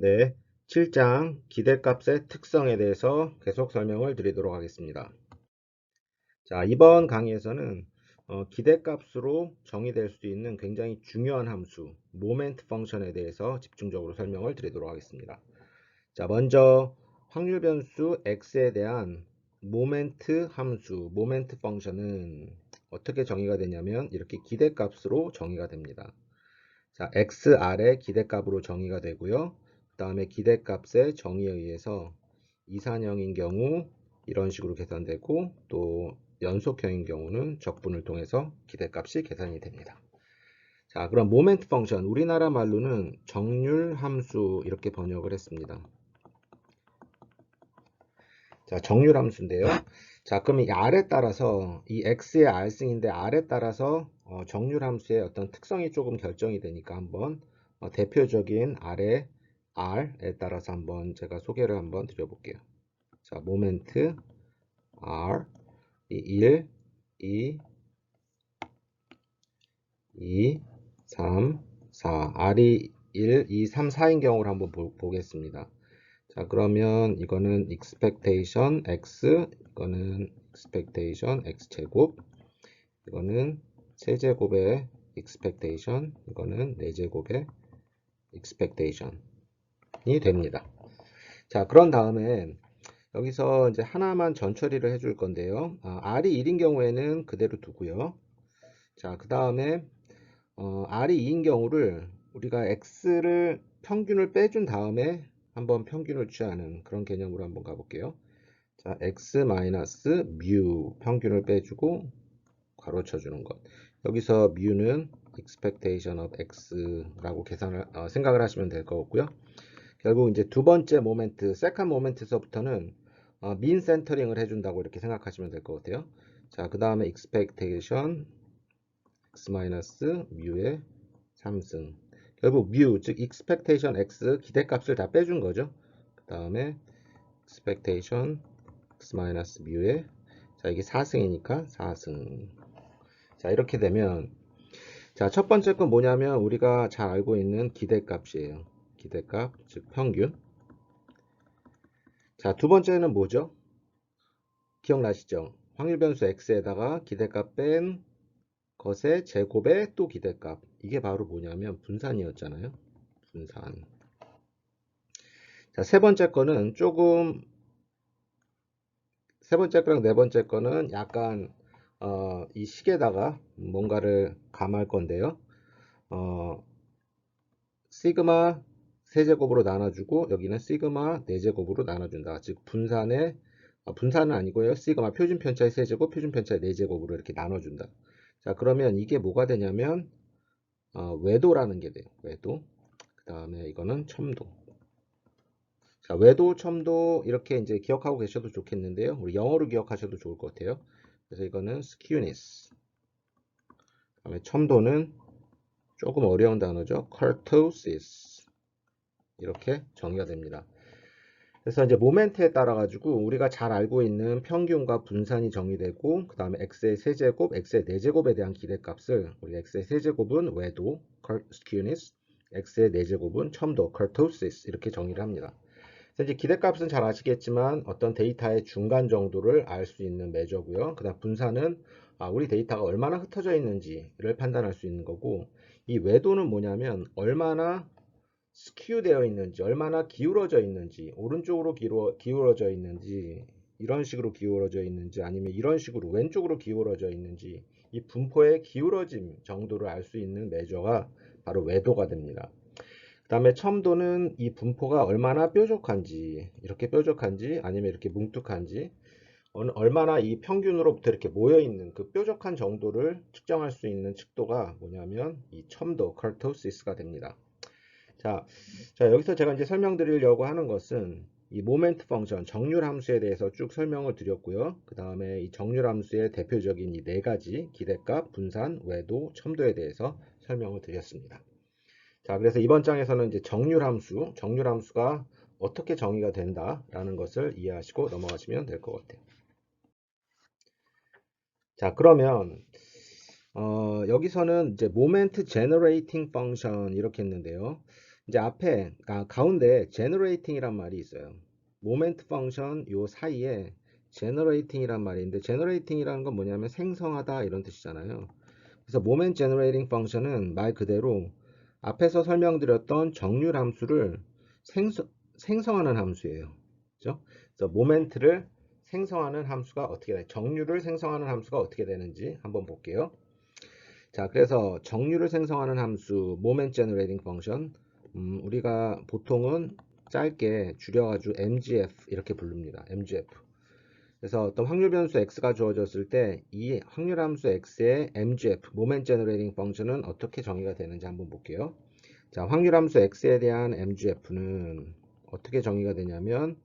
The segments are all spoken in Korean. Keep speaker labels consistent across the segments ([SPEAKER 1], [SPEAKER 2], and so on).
[SPEAKER 1] 네, 7장 기대값의 특성에 대해서 계속 설명을 드리도록 하겠습니다. 자, 이번 강의에서는 기대값으로 정의될 수 있는 굉장히 중요한 함수, 모멘트 펑션에 대해서 집중적으로 설명을 드리도록 하겠습니다. 자, 먼저 확률 변수 x에 대한 모멘트 함수, 모멘트 펑션은 어떻게 정의가 되냐면 이렇게 기대값으로 정의가 됩니다. 자, xr의 기대값으로 정의가 되고요. 그 다음에 기대값의 정의에 의해서 이산형인 경우 이런 식으로 계산되고 또 연속형인 경우는 적분을 통해서 기대값이 계산이 됩니다. 자, 그럼 모멘트 펑션, 우리나라 말로는 정률 함수 이렇게 번역을 했습니다. 자, 정률 함수인데요. 자, 그럼 이 r에 따라서 이 x의 r승인데 r에 따라서 정률 함수의 어떤 특성이 조금 결정이 되니까 한번 대표적인 r의 r에 따라서 한번 제가 소개를 한번 드려볼게요. 자, 모멘트 r 이 1, 2, 2, 3, 4 r이 1, 2, 3, 4인 경우를 한번 보겠습니다. 자, 그러면 이거는 expectation x, 이거는 expectation x제곱, 이거는 세제곱의 expectation, 이거는 4제곱의 expectation이 됩니다. 자, 그런 다음에 여기서 이제 하나만 전처리를 해줄 건데요. r이 1인 경우에는 그대로 두고요. 자, 그 다음에 r이 2인 경우를 우리가 x를 평균을 빼준 다음에 한번 평균을 취하는 그런 개념으로 한번 가볼게요. 자, x 마이너스 뮤 평균을 빼주고 괄호 쳐주는 것. 여기서 뮤는 expectation of x라고 생각을 하시면 될 것 같고요. 결국 이제 두 번째 모멘트, 세컨 모멘트서부터는 민 센터링을 해준다고 이렇게 생각하시면 될 것 같아요. 자, 그 다음에 expectation x 마이너스 뮤의 3승. 결국 뮤, 즉 expectation x 기대값을 다 빼준 거죠. 그 다음에 expectation x 마이너스 뮤의 자, 이게 4승이니까 4승. 자, 이렇게 되면 자, 첫 번째 건 뭐냐면 우리가 잘 알고 있는 기대값이에요. 기대값, 즉 평균. 자, 두 번째는 뭐죠? 기억나시죠? 확률 변수 x에다가 기대값 뺀 것의 제곱에 또 기대값. 이게 바로 뭐냐면 분산이었잖아요. 분산. 자, 세 번째 거는 세 번째 거랑 네 번째 거는 약간 이 식에다가 뭔가를 감할 건데요. 시그마 세제곱으로 나눠주고 여기는 시그마 네제곱으로 나눠준다. 즉 분산은 아니고요. 시그마 표준편차의 세제곱, 표준편차의 네제곱으로 이렇게 나눠준다. 자, 그러면 이게 뭐가 되냐면 외도라는 게 돼요. 외도. 그 다음에 이거는 첨도. 자, 외도, 첨도 이렇게 이제 기억하고 계셔도 좋겠는데요. 우리 영어로 기억하셔도 좋을 것 같아요. 그래서 이거는 skewness. 그다음에 첨도는 조금 어려운 단어죠. kurtosis. 이렇게 정의가 됩니다. 그래서 이제 모멘트에 따라 가지고 우리가 잘 알고 있는 평균과 분산이 정의되고 그 다음에 x의 세제곱, x의 네제곱에 대한 기대값을 우리 x의 세제곱은 외도, skewness, x의 네제곱은 첨도, kurtosis 이렇게 정의를 합니다. 그래서 이제 기대값은 잘 아시겠지만 어떤 데이터의 중간 정도를 알 수 있는 매저고요. 그 다음 분산은 우리 데이터가 얼마나 흩어져 있는지를 판단할 수 있는 거고 이 외도는 뭐냐면 얼마나 스큐 되어 있는지, 얼마나 기울어져 있는지, 오른쪽으로 기울어져 있는지, 이런 식으로 기울어져 있는지, 아니면 이런 식으로 왼쪽으로 기울어져 있는지, 이 분포의 기울어짐 정도를 알 수 있는 매저가 바로 외도가 됩니다. 그 다음에 첨도는 이 분포가 얼마나 뾰족한지, 이렇게 뾰족한지, 아니면 이렇게 뭉툭한지, 얼마나 이 평균으로부터 이렇게 모여있는 그 뾰족한 정도를 측정할 수 있는 측도가 뭐냐면 이 첨도, 커토시스가 됩니다. 자, 여기서 제가 이제 설명드리려고 하는 것은 이 모멘트 펑션, 정률 함수에 대해서 쭉 설명을 드렸고요. 그 다음에 이 정률 함수의 대표적인 이 네 가지 기대값, 분산, 외도, 첨도에 대해서 설명을 드렸습니다. 자, 그래서 이번 장에서는 이제 정률 함수가 어떻게 정의가 된다라는 것을 이해하시고 넘어가시면 될 것 같아요. 자, 그러면 여기서는 이제 모멘트 제너레이팅 펑션 이렇게 했는데요. 이제 앞에 가운데 generating이란 말이 있어요. 모멘트 펑션 요 사이에 generating이란 말이 있는데 generating이라는 건 뭐냐면 생성하다 이런 뜻이잖아요. 그래서 moment generating 펑션은 말 그대로 앞에서 설명드렸던 정률 함수를 생성하는 함수예요. 그죠? 그래서 모멘트를 생성하는 함수가 어떻게 돼? 정률을 생성하는 함수가 어떻게 되는지 한번 볼게요. 자, 그래서 정률을 생성하는 함수 moment generating function 우리가 보통은 짧게 줄여가지고 MGF 이렇게 부릅니다. MGF. 그래서 어떤 확률 변수 x가 주어졌을 때 이 확률 함수 x의 MGF, moment generating function은 어떻게 정의가 되는지 한번 볼게요. 자, 확률 함수 x에 대한 MGF는 어떻게 정의가 되냐면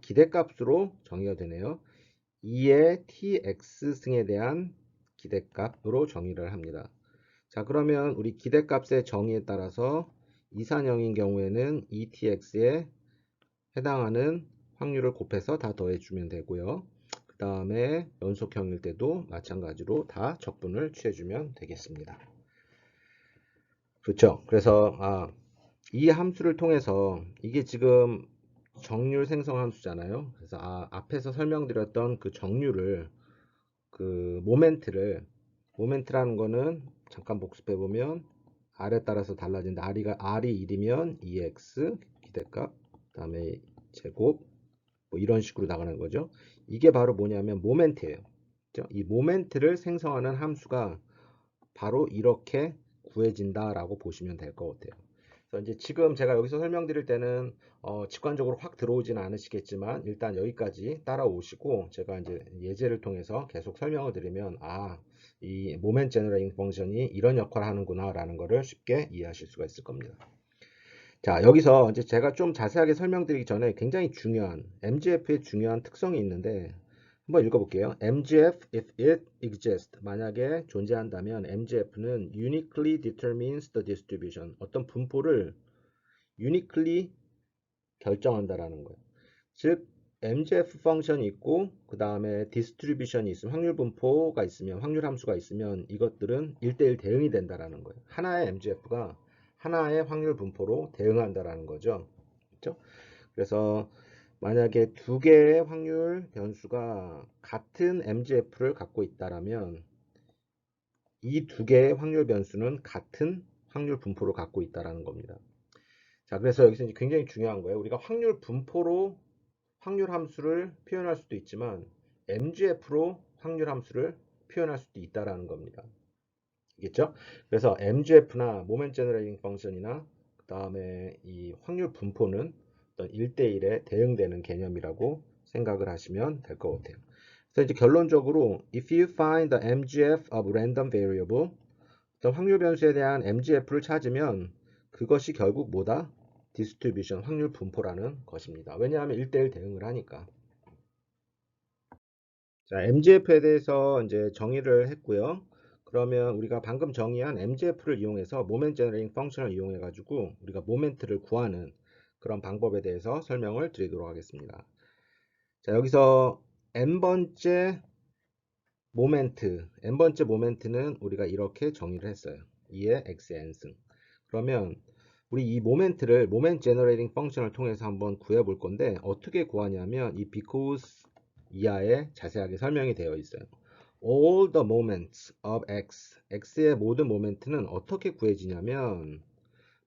[SPEAKER 1] 기대값으로 정의가 되네요. 2의 tx승에 대한 기대값으로 정의를 합니다. 자, 그러면 우리 기대값의 정의에 따라서 이산형인 경우에는 2tx에 해당하는 확률을 곱해서 다 더해주면 되고요. 그 다음에 연속형일 때도 마찬가지로 다 적분을 취해주면 되겠습니다. 그렇죠? 그래서 이 함수를 통해서 이게 지금 정률 생성 함수잖아요. 그래서 앞에서 설명드렸던 그 정률을 그 모멘트라는 거는 잠깐 복습해 보면 R에 따라서 달라진다. R이 1이면 2x 기대값, 그다음에 제곱 뭐 이런 식으로 나가는 거죠. 이게 바로 뭐냐면 모멘트예요. 그죠? 이 모멘트를 생성하는 함수가 바로 이렇게 구해진다라고 보시면 될 것 같아요. 그래서 이제 지금 제가 여기서 설명드릴 때는 직관적으로 확 들어오지는 않으시겠지만 일단 여기까지 따라오시고 제가 이제 예제를 통해서 계속 설명을 드리면 이 모멘트 제너레이팅 펑션이 이런 역할을 하는구나 라는 거를 쉽게 이해하실 수가 있을 겁니다. 자, 여기서 이제 제가 좀 자세하게 설명드리기 전에 굉장히 중요한 MGF의 중요한 특성이 있는데 한번 읽어볼게요. MGF if it exists. 만약에 존재한다면 MGF는 uniquely determines the distribution. 어떤 분포를 uniquely 결정한다라는 거예요. 즉 MGF 펑션이 있고 그 다음에 디스트리뷰션이 있으면 확률 분포가 있으면 확률 함수가 있으면 이것들은 1대1 대응이 된다라는 거예요. 하나의 MGF가 하나의 확률 분포로 대응한다라는 거죠. 그렇죠? 그래서 만약에 두 개의 확률 변수가 같은 MGF를 갖고 있다라면 이 두 개의 확률 변수는 같은 확률 분포를 갖고 있다라는 겁니다. 자, 그래서 여기서 이제 굉장히 중요한 거예요. 우리가 확률 분포로 확률 함수를 표현할 수도 있지만 MGF로 확률 함수를 표현할 수도 있다라는 겁니다. 알겠죠? 그래서 MGF나 모멘트 제너레이팅 펑션이나 그 다음에 이 확률 분포는 어떤 1대1에 대응되는 개념이라고 생각을 하시면 될 것 같아요. 그래서 이제 결론적으로 if you find the MGF of random variable 어떤 확률 변수에 대한 MGF를 찾으면 그것이 결국 뭐다? 디스트리뷰션 확률 분포라는 것입니다. 왜냐하면 1대1 대응을 하니까. 자, MGF에 대해서 이제 정의를 했고요. 그러면 우리가 방금 정의한 MGF를 이용해서 모멘트 제너레이팅 펑션을 이용해 가지고 우리가 모멘트를 구하는 그런 방법에 대해서 설명을 드리도록 하겠습니다. 자, 여기서 n번째 모멘트는 우리가 이렇게 정의를 했어요. 2의 x의 n승. 그러면 우리 이 모멘트 제너레이팅 펑션을 통해서 한번 구해 볼 건데 어떻게 구하냐면 이 because 이하에 자세하게 설명이 되어 있어요. All the moments of x의 모든 모멘트는 어떻게 구해지냐면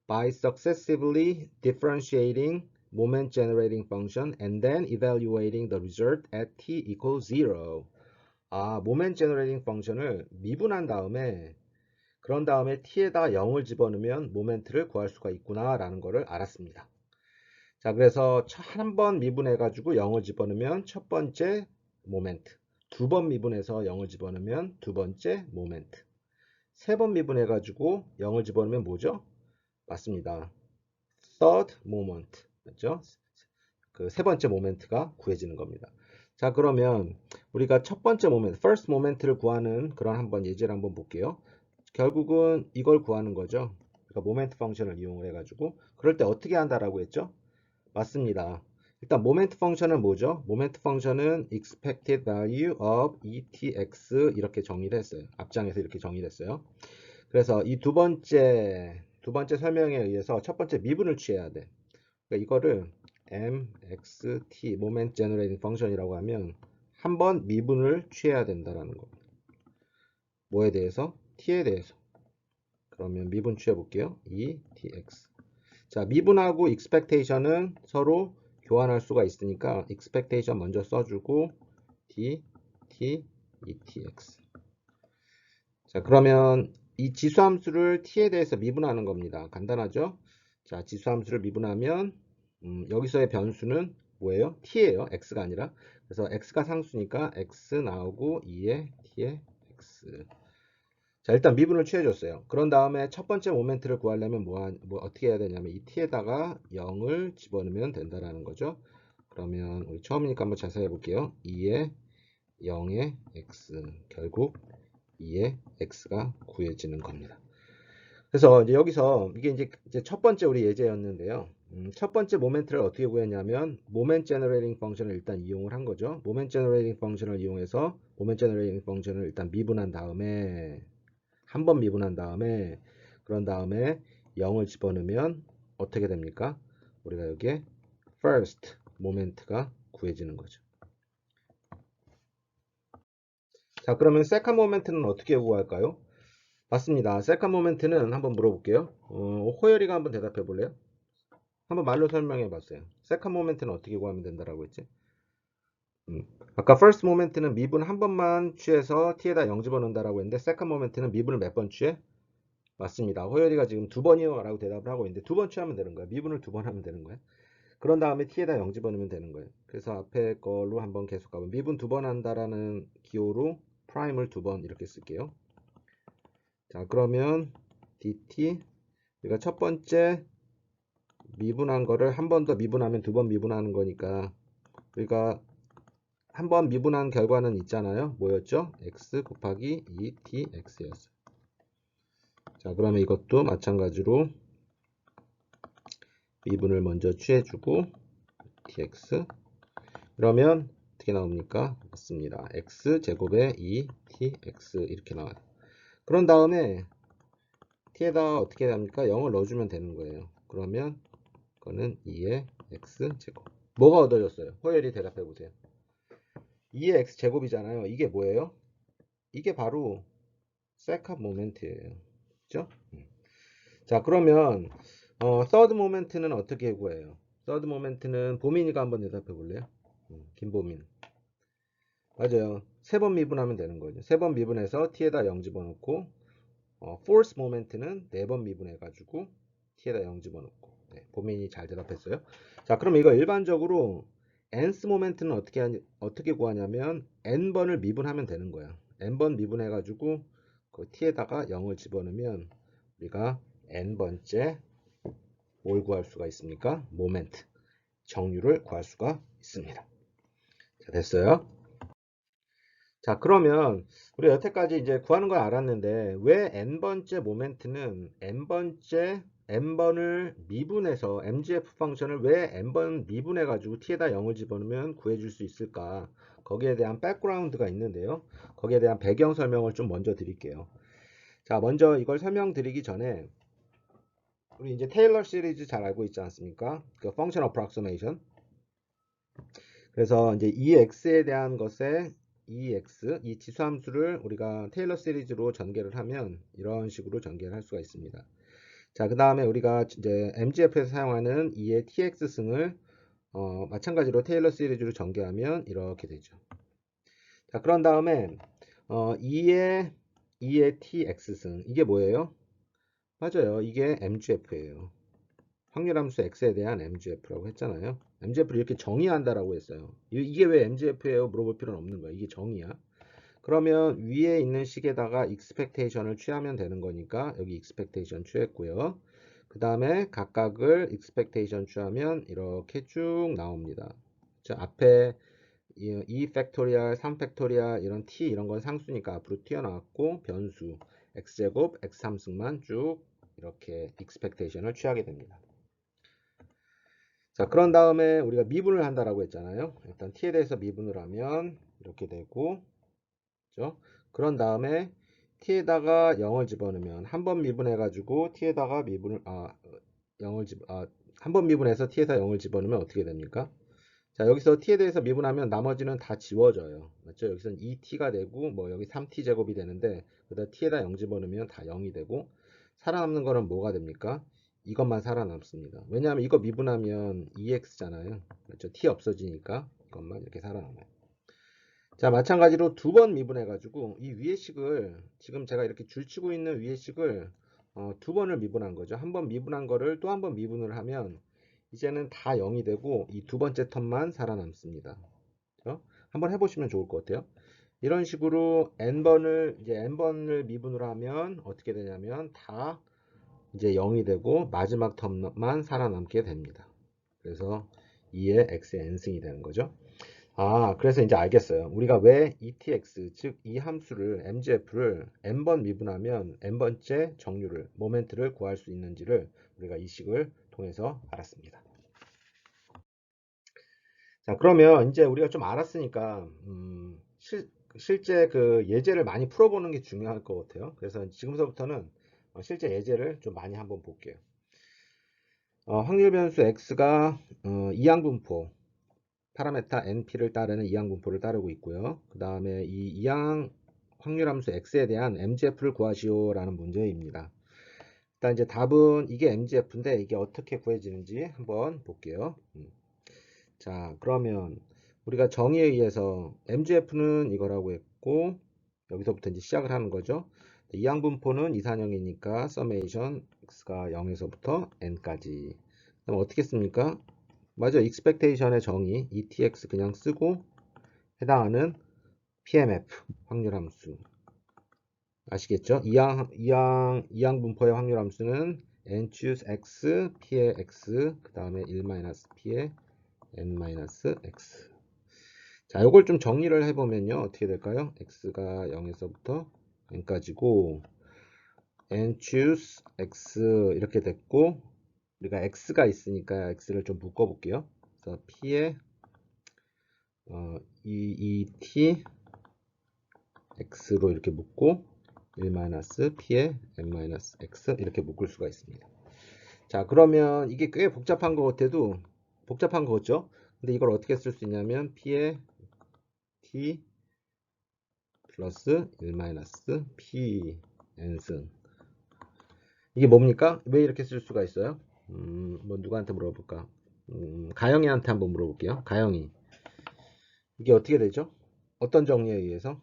[SPEAKER 1] by successively differentiating moment generating function and then evaluating the result at t equals 0. moment generating 펑션을 미분한 다음에 그런 다음에 t에다 0을 집어넣으면 모멘트를 구할 수가 있구나 라는 것을 알았습니다. 자, 그래서 한 번 미분해 가지고 0을 집어넣으면 첫 번째 모멘트, 두 번 미분해서 0을 집어넣으면 두 번째 모멘트, 세 번 미분해 가지고 0을 집어넣으면 뭐죠? 맞습니다. third moment. 맞죠? 그 세 번째 모멘트가 구해지는 겁니다. 자, 그러면 우리가 첫 번째 모멘트, first moment를 구하는 그런 한번 예제를 한번 볼게요. 결국은 이걸 구하는 거죠. 그러니까 모멘트 펑션을 이용을 해가지고 그럴 때 어떻게 한다라고 했죠? 맞습니다. 일단 모멘트 펑션은 뭐죠? 모멘트 펑션은 expected value of etx 이렇게 정의를 했어요. 앞장에서 이렇게 정의를 했어요. 그래서 이 두 번째 두 번째 설명에 의해서 첫 번째 미분을 취해야 돼. 그러니까 이거를 mxt moment generating function이라고 하면 한 번 미분을 취해야 된다라는 거. 뭐에 대해서? t에 대해서. 그러면 미분 취해 볼게요. dx. 자, 미분하고 expectation은 서로 교환할 수가 있으니까 expectation 먼저 써주고 t etx. 자, 그러면 이 지수함수를 t에 대해서 미분하는 겁니다. 간단하죠? 자, 지수함수를 미분하면 여기서의 변수는 뭐예요? t예요. x가 아니라. 그래서 x가 상수니까 x 나오고 2에 t에 x. 자, 일단 미분을 취해줬어요. 그런 다음에 첫 번째 모멘트를 구하려면 뭐 어떻게 해야 되냐면 이 t에다가 0을 집어넣으면 된다라는 거죠. 그러면 우리 처음이니까 한번 자세히 해볼게요. 2에 0에 x. 결국 2에 x가 구해지는 겁니다. 그래서 이제 여기서 이게 이제 첫 번째 우리 예제였는데요. 첫 번째 모멘트를 어떻게 구했냐면 모멘트 제너레이팅 펑션을 일단 이용을 한 거죠. 모멘트 제너레이팅 펑션을 이용해서 모멘트 제너레이팅 펑션을 일단 미분한 다음에 한 번 미분한 다음에 그런 다음에 0을 집어넣으면 어떻게 됩니까? 우리가 여기에 first 모멘트가 구해지는 거죠. 자, 그러면 second 모멘트는 어떻게 구할까요? 맞습니다. second 모멘트는 한번 물어볼게요. 호열이가 한번 대답해 볼래요? 한번 말로 설명해 봤어요. second 모멘트는 어떻게 구하면 된다라고 했지? 아까 first 모멘트는 미분 한 번만 취해서 t에다 0 집어넣는다라고 했는데 second 모멘트는 미분을 몇 번 취해? 맞습니다. 호열이가 지금 두 번이요 라고 대답을 하고 있는데 두 번 취하면 되는 거야. 미분을 두 번 하면 되는 거야. 그런 다음에 t에다 0 집어넣으면 되는 거예요. 그래서 앞에 걸로 한번 계속 가면 미분 두 번 한다라는 기호로 프라임을 두 번 이렇게 쓸게요. 자, 그러면 dt 우리가 첫 번째 미분한 거를 한 번 더 미분하면 두 번 미분하는 거니까 우리가 한 번 미분한 결과는 있잖아요. 뭐였죠? x 곱하기 2tx였어요. 자, 그러면 이것도 마찬가지로 미분을 먼저 취해주고 tx 그러면 어떻게 나옵니까? 맞습니다. x제곱에 2tx 이렇게 나와요. 그런 다음에 t에다 어떻게 합니까? 0을 넣어주면 되는 거예요. 그러면 그거는 2의 x제곱. 뭐가 얻어졌어요? 호열이 대답해 보세요. 2의 x제곱이잖아요. 이게 뭐예요? 이게 바로 second moment예요. 그죠? 자, 그러면 third moment는 어떻게 구해요? third moment는 보민이가 한번 대답해 볼래요? 김보민. 맞아요. 세 번 미분하면 되는 거죠. 세 번 미분해서 t에다 0 집어넣고 fourth moment는 네 번 미분해가지고 t에다 0 집어넣고 네, 보민이 잘 대답했어요. 자, 그럼 이거 일반적으로 nth moment는 어떻게 구하냐면 n번을 미분하면 되는 거야. n번 미분해가지고 그 t에다가 0을 집어넣으면 우리가 n번째 뭘 구할 수가 있습니까? 모멘트 정류를 구할 수가 있습니다. 자, 됐어요. 자, 그러면 우리 여태까지 이제 구하는 걸 알았는데 왜 n번째 모멘트는 n번을 미분해서 mgf 펑션을 왜 n번 미분해 가지고 t에다 0을 집어넣으면 구해줄 수 있을까? 거기에 대한 백그라운드가 있는데요. 거기에 대한 배경 설명을 좀 먼저 드릴게요. 자, 먼저 이걸 설명드리기 전에 우리 이제 테일러 시리즈 잘 알고 있지 않습니까? 그 펑션 어프락시메이션. 그래서 이제 EX에 대한 것에 EX, 이 지수함수를 우리가 테일러 시리즈로 전개를 하면 이런 식으로 전개를 할 수가 있습니다. 자, 그 다음에 우리가 이제 MGF에서 사용하는 2의 TX승을 마찬가지로 테일러 시리즈로 전개하면 이렇게 되죠. 자, 그런 다음에 2의 TX승, 이게 뭐예요? 맞아요. 이게 MGF예요. 확률함수 x에 대한 MGF라고 했잖아요. MGF를 이렇게 정의한다라고 했어요. 이게 왜 MGF예요? 물어볼 필요는 없는 거야. 이게 정의야. 그러면 위에 있는 식에다가 expectation을 취하면 되는 거니까 여기 expectation 취했고요. 그 다음에 각각을 expectation 취하면 이렇게 쭉 나옵니다. 자, 앞에 2 팩토리얼, 3 팩토리얼 이런 t 이런 건 상수니까 앞으로 튀어나왔고 변수 x제곱, x3승만 쭉 이렇게 expectation을 취하게 됩니다. 자, 그런 다음에 우리가 미분을 한다라고 했잖아요. 일단 t에 대해서 미분을 하면 이렇게 되고, 그죠? 그런 다음에 t에다가 0을 집어넣으면 한 번 미분해가지고 t에다가 미분을 0을 한 번 미분해서 t에다 0을 집어넣으면 어떻게 됩니까? 자, 여기서 t에 대해서 미분하면 나머지는 다 지워져요. 맞죠? 여기서는 2t가 되고 뭐 여기 3t 제곱이 되는데 그다음 t에다 0 집어넣으면 다 0이 되고 살아남는 거는 뭐가 됩니까? 이것만 살아남습니다. 왜냐하면 이거 미분하면 2x잖아요. 그렇죠? t 없어지니까 이것만 이렇게 살아남아요. 자, 마찬가지로 두 번 미분해가지고 이 위의 식을 지금 제가 이렇게 줄치고 있는 위의 식을 두 번을 미분한 거죠. 한 번 미분한 거를 또 한 번 미분을 하면 이제는 다 0이 되고 이 두 번째 텀만 살아남습니다. 그렇죠? 한번 해보시면 좋을 것 같아요. 이런 식으로 n번을 미분을 하면 어떻게 되냐면 다 이제 0이 되고 마지막 텀만 살아남게 됩니다. 그래서 2의 x의 n승이 되는 거죠. 그래서 이제 알겠어요. 우리가 왜 ETX, 즉 이 함수를 MGF를 n번 미분하면 n번째 정류를, 모멘트를 구할 수 있는지를 우리가 이 식을 통해서 알았습니다. 자, 그러면 이제 우리가 좀 알았으니까 실제 그 예제를 많이 풀어보는 게 중요할 것 같아요. 그래서 지금서부터는 실제 예제를 좀 많이 한번 볼게요. 확률 변수 x가 이항분포 파라메타 np를 따르는 이항분포를 따르고 있고요. 그 다음에 이 이항 확률함수 x에 대한 mgf를 구하시오 라는 문제입니다. 일단 이제 답은 이게 mgf인데 이게 어떻게 구해지는지 한번 볼게요. 자, 그러면 우리가 정의에 의해서 mgf는 이거라고 했고 여기서부터 이제 시작을 하는 거죠. 이항분포는 이산형이니까 서메이션 x가 0에서부터 n까지. 그럼 어떻게 씁니까? 맞아, expectation의 정의 ETX 그냥 쓰고 해당하는 PMF 확률함수 아시겠죠? 이항 분포의 확률함수는 n choose x p의 x 그 다음에 1-p의 n-x. 자, 이걸 좀 정리를 해보면요 어떻게 될까요? x가 0에서부터 n까지고 n choose x 이렇게 됐고 우리가 x가 있으니까 x를 좀 묶어 볼게요. 그래서 p의 EET x로 이렇게 묶고 1-p의 n-x 이렇게 묶을 수가 있습니다. 자, 그러면 이게 꽤 복잡한 것 같아도 복잡한 거죠. 근데 이걸 어떻게 쓸 수 있냐면 p의 t 플러스 1-p n승 이게 뭡니까? 왜 이렇게 쓸 수가 있어요? 뭐 누구한테 물어볼까? 가영이한테 한번 물어볼게요. 가영이 이게 어떻게 되죠? 어떤 정리에 의해서?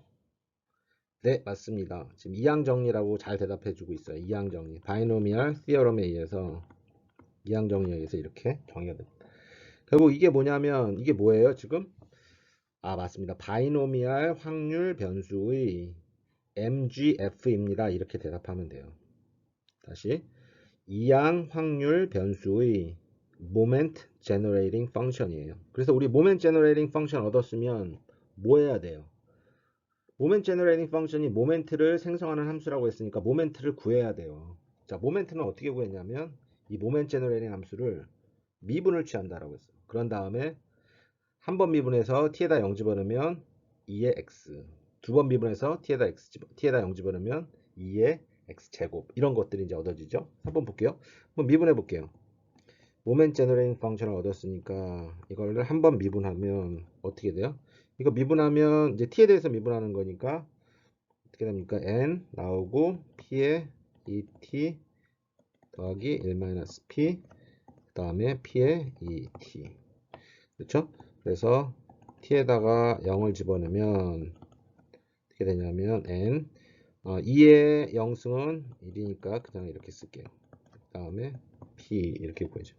[SPEAKER 1] 네, 맞습니다. 지금 이항 정리라고 잘 대답해 주고 있어요. 이항 정리. 바이노미얼 시어럼에 의해서 이항 정리에 의해서 이렇게 정의가 됩니다. 결국 이게 뭐냐면 이게 뭐예요, 지금? 맞습니다. 바이노미얼 확률 변수의 MGF입니다. 이렇게 대답하면 돼요. 다시 이항 확률 변수의 Moment Generating Function이에요. 그래서 우리 Moment Generating Function 얻었으면 뭐 해야 돼요? 모멘트 제너레이팅 펑션이 모멘트를 생성하는 함수라고 했으니까 모멘트를 구해야 돼요. 자, 모멘트는 어떻게 구했냐면 이 모멘트 제너레이팅 함수를 미분을 취한다라고 했어요. 그런 다음에 한 번 미분해서 t에다 0 집어넣으면 2의 x, 두 번 미분해서 t에다 0 집어넣으면 2의 x 제곱 이런 것들이 이제 얻어지죠. 한번 볼게요. 한번 미분해 볼게요. 모멘트 제너레이팅 펑션을 얻었으니까 이거를 한 번 미분하면 어떻게 돼요? 이거 미분하면 이제 t에 대해서 미분하는 거니까 어떻게 됩니까? n 나오고 p의 2t 더하기 1-p 그 다음에 p의 2t 그렇죠? 그래서 t에다가 0을 집어넣으면 어떻게 되냐면 n 2의 0승은 1이니까 그냥 이렇게 쓸게요. 그 다음에 p 이렇게 구해줘.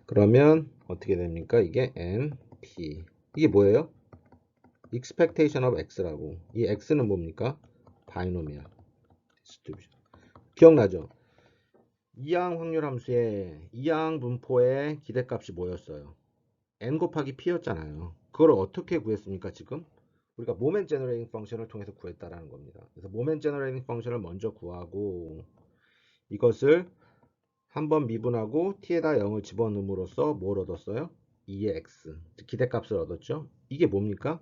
[SPEAKER 1] 그러면 어떻게 됩니까? 이게 n, p 이게 뭐예요? expectation of x라고. 이 x는 뭡니까? 바이노미얼 디스트리뷰션. 기억나죠? 이항 확률 함수의 이항 분포의 기대값이 뭐였어요? n 곱하기 p였잖아요. 그걸 어떻게 구했습니까, 지금? 우리가 모멘트 제너레이팅 펑션을 통해서 구했다라는 겁니다. 그래서 모멘트 제너레이팅 펑션을 먼저 구하고 이것을 한번 미분하고 t에다 0을 집어넣음으로써 뭘 얻었어요? 2의 x, 기대값을 얻었죠. 이게 뭡니까?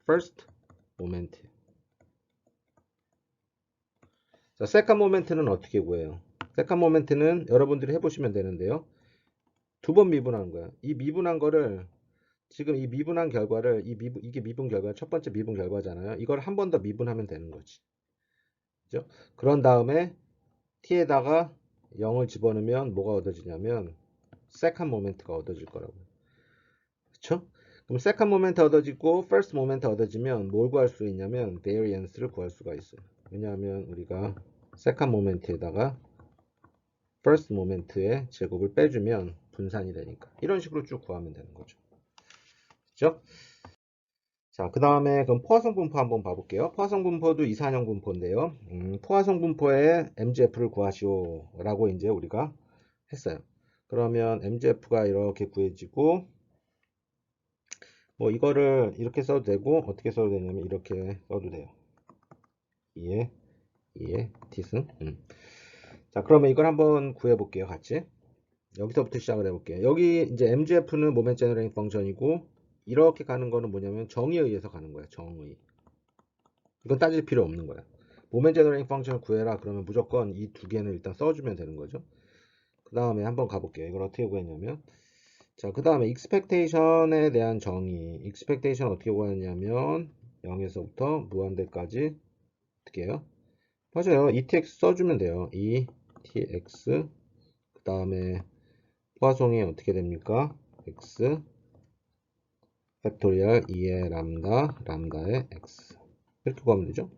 [SPEAKER 1] first moment. 자, 세컨 모멘트는 어떻게 구해요? 세컨 모멘트는 여러분들이 해보시면 되는데요. 두 번 미분하는 거예요. 이 미분한 거를 지금 이 미분한 결과를 이게 미분 결과 첫 번째 미분 결과잖아요. 이걸 한 번 더 미분하면 되는 거지. 그죠? 그런 다음에 t에다가 0을 집어넣으면 뭐가 얻어지냐면 세컨 모멘트가 얻어질 거라고. 그렇죠? 그럼 세컨 모멘트 얻어지고 퍼스트 모멘트 얻어지면 뭘 구할 수 있냐면 베리언스를 구할 수가 있어요. 왜냐하면 우리가 세컨 모멘트에다가 퍼스트 모멘트의 제곱을 빼주면 분산이 되니까 이런 식으로 쭉 구하면 되는 거죠. 그렇죠? 자, 그 다음에 그럼 포화성 분포 한번 봐볼게요. 포화성 분포도 이산형 분포인데요. 포화성 분포의 MGF를 구하시오 라고 이제 우리가 했어요. 그러면 MGF가 이렇게 구해지고 뭐 이거를 이렇게 써도 되고 어떻게 써도 되냐면 이렇게 써도 돼요. 2의 t승. 자, 그러면 이걸 한번 구해볼게요. 같이. 여기서부터 시작을 해볼게요. 여기 이제 MGF는 모멘트 제너레이팅 펑션이고 이렇게 가는 거는 뭐냐면 정의에 의해서 가는 거야. 정의. 이건 따질 필요 없는 거야. 모멘트 제너레이팅 펑션을 구해라. 그러면 무조건 이 두 개는 일단 써주면 되는 거죠. 그 다음에 한번 가볼게요. 이걸 어떻게 구했냐면 자, 그 다음에 expectation에 대한 정의. expectation 어떻게 구하냐면 0에서부터 무한대까지 어떻게 해요? 맞아요. ETX 써주면 돼요. ETX 그 다음에 포화송이 어떻게 됩니까? X 팩토리얼 2의 람다 람다의 X 이렇게 구하면 되죠.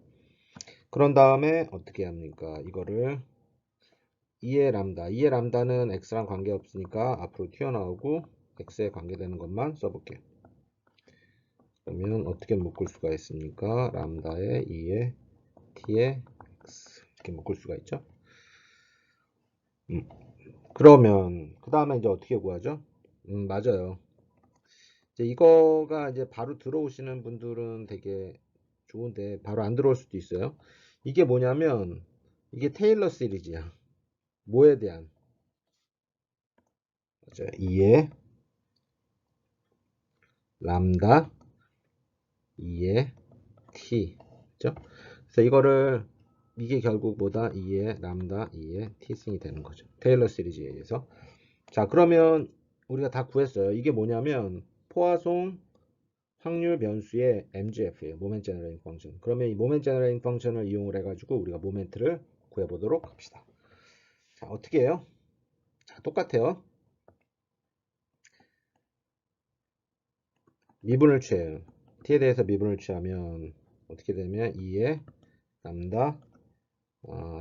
[SPEAKER 1] 그런 다음에 어떻게 합니까? 이거를 2의 람다는 X랑 관계없으니까 앞으로 튀어나오고 X에 관계되는 것만 써볼게요. 그러면 어떻게 묶을 수가 있습니까? 람다의 2의 t의 x 이렇게 묶을 수가 있죠. 그러면 그 다음에 이제 어떻게 구하죠? 맞아요. 이제 이거가 이제 바로 들어오시는 분들은 되게 좋은데 바로 안 들어올 수도 있어요. 이게 뭐냐면 이게 테일러 시리즈야. 뭐에 대한? 맞아요. 2의 람다 2의 t 그죠? 그래서 이거를 이게 결국 뭐다? 2의 람다 2의 t승이 되는 거죠. 테일러 시리즈에 의해서. 자, 그러면 우리가 다 구했어요. 이게 뭐냐면 포화송 확률 변수의 MGF예요. 모멘트 제너레이팅 펑션. 그러면 이 모멘트 제너레이팅 펑션을 이용을 해가지고 우리가 모멘트를 구해보도록 합시다. 자, 어떻게 해요? 자, 똑같아요. 미분을 취해요. t에 대해서 미분을 취하면 어떻게 되면 2의 람다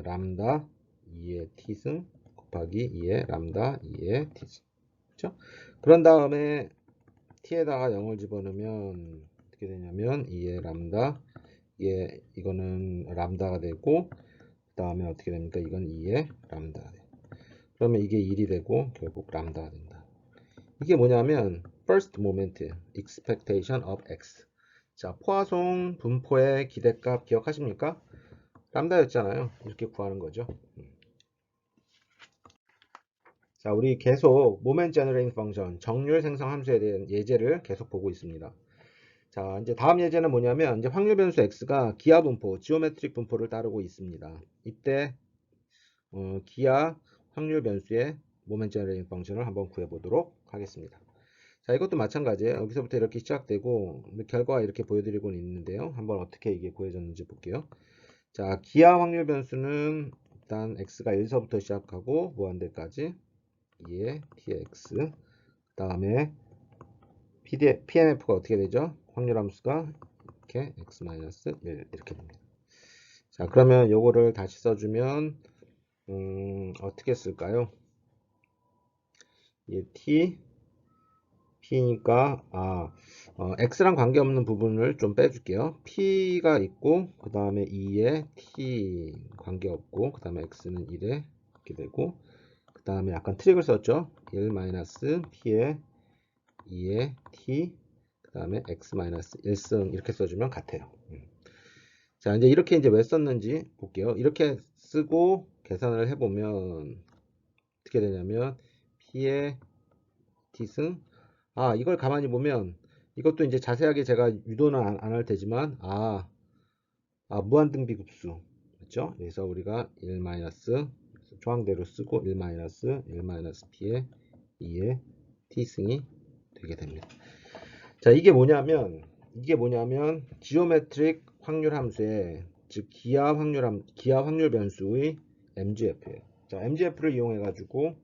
[SPEAKER 1] 람다 2의 t승 곱하기 2의 람다 2의 t승. 그렇죠? 그런 다음에 t에다가 0을 집어넣으면 어떻게 되냐면 2의 람다 이거는 람다가 되고 그 다음에 어떻게 됩니까? 이건 2의 람다가 돼요. 그러면 이게 1이 되고 결국 람다가 된다. 이게 뭐냐면 first moment expectation of x. 자, 포화송 분포의 기대값 기억하십니까? 람다였잖아요. 이렇게 구하는 거죠. 자, 우리 계속 모멘트 제너레이팅 펑션 정률 생성 함수에 대한 예제를 계속 보고 있습니다. 자, 이제 다음 예제는 뭐냐면 이제 확률 변수 x가 기하 분포, 지오메트릭 분포를 따르고 있습니다. 이때 기하 확률 변수의 모멘트 제너레이팅 펑션을 한번 구해 보도록 하겠습니다. 자, 이것도 마찬가지예요. 여기서부터 이렇게 시작되고 결과가 이렇게 보여드리고 있는데요. 한번 어떻게 이게 구해졌는지 볼게요. 자, 기하 확률 변수는 일단 x가 1서부터 시작하고 무한대까지 2의 tx 그 다음에 PMF가 어떻게 되죠? 확률 함수가 이렇게 x-1 이렇게 됩니다. 자, 그러면 요거를 다시 써주면 어떻게 쓸까요? 이 t p니까 x랑 관계없는 부분을 좀 빼줄게요. p가 있고 그 다음에 2에 t 관계없고 그 다음에 x는 1에 이렇게 되고 그 다음에 약간 트릭을 썼죠. 1-p에 2에 t 그 다음에 x-1승 이렇게 써주면 같아요. 자, 이제 이렇게 이제 왜 썼는지 볼게요. 이렇게 쓰고 계산을 해보면 어떻게 되냐면 p의 t승 이걸 가만히 보면 이것도 이제 자세하게 제가 유도는 안 할 테지만 무한등비급수 있죠. 그래서 우리가 1 마이너스 조항대로 쓰고 1 마이너스 P에 2의 t승이 되게 됩니다. 자, 이게 뭐냐면 지오메트릭 확률 함수의 즉 기하 확률 변수의 MGF예요. 자, MGF를 이용해 가지고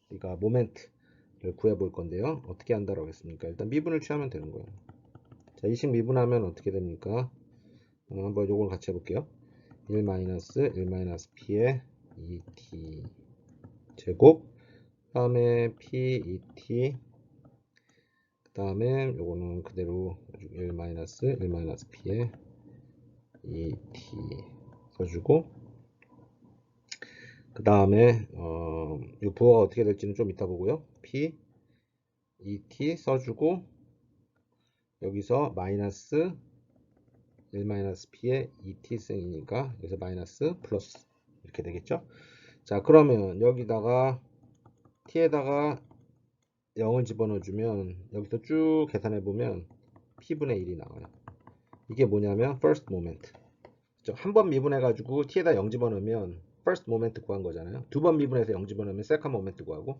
[SPEAKER 1] 우리가 모멘트를 구해 볼 건데요. 어떻게 한다고 했습니까? 일단 미분을 취하면 되는 거예요. 자, 이식 미분하면 어떻게 됩니까? 한번 요걸 같이 해 볼게요. 1 P에 2t 제곱 그다음에 P2t 그 다음에 요거는 그대로 1 P에 2t 써주고 그 다음에 이 부호가 어떻게 될지는 좀 이따 보고요. P 2t 써주고 여기서 마이너스 1 P에 2t승이니까 여기서 마이너스 플러스 이렇게 되겠죠. 자, 그러면 여기다가 t에다가 0을 집어넣어주면 여기서 쭉 계산해보면 p분의 1이 나와요. 이게 뭐냐면 first moment. 한 번 미분해가지고 t에다 0 집어넣으면 first moment 구한 거잖아요. 두 번 미분해서 0 집어넣으면 second moment 구하고.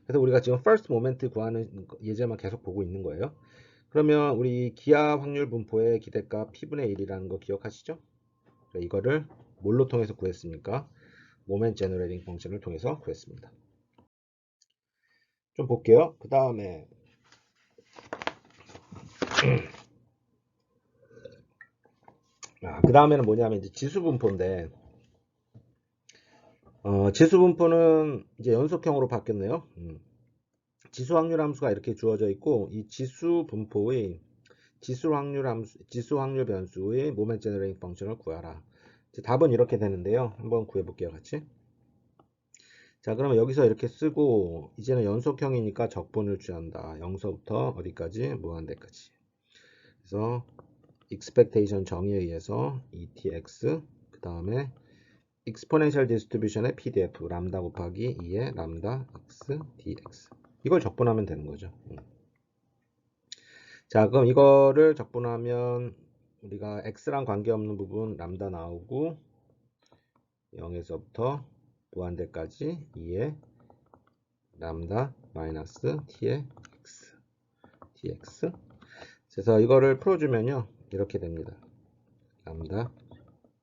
[SPEAKER 1] 그래서 우리가 지금 first moment 구하는 예제만 계속 보고 있는 거예요. 그러면 우리 기하 확률 분포의 기대값 p분의 1이라는 거 기억하시죠? 이거를 뭘로 통해서 구했습니까? moment generating 펑션을 통해서 구했습니다. 좀 볼게요. 그 다음에 그 다음에는 뭐냐면 이제 지수 분포인데 지수 분포는 이제 연속형으로 바뀌었네요. 지수 확률 함수가 이렇게 주어져 있고 이 지수 분포의 지수 확률 변수의 모멘트 제너레이팅 펑션을 구하라. 답은 이렇게 되는데요. 한번 구해 볼게요, 같이. 자, 그러면 여기서 이렇게 쓰고 이제는 연속형이니까 적분을 취한다. 0서부터 어디까지? 무한대까지. 그래서 expectation 정의에 의해서 ETX 그 다음에 exponential distribution의 PDF 람다 곱하기 2의 람다 x dx 이걸 적분하면 되는 거죠. 자, 그럼 이거를 적분하면 우리가 x랑 관계없는 부분 람다 나오고 0에서부터 무한대까지 2의 람다 마이너스 t의 x dx. 그래서 이거를 풀어주면요 이렇게 됩니다. 람다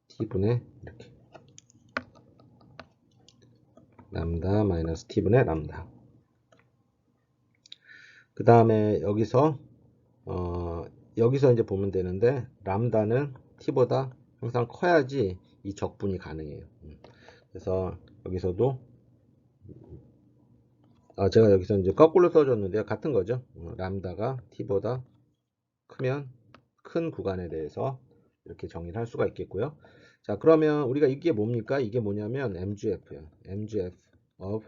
[SPEAKER 1] t분의 이렇게 람다 마이너스 t분의 람다. 그 다음에 여기서 이제 보면 되는데 람다는 t보다 항상 커야지 이 적분이 가능해요. 그래서 여기서도 제가 여기서 이제 거꾸로 써줬는데요. 같은 거죠. 람다가 t보다 크면 큰 구간에 대해서 이렇게 정의를 할 수가 있겠고요. 자, 그러면 우리가 이게 뭡니까? 이게 뭐냐면 MGF예요. MGF of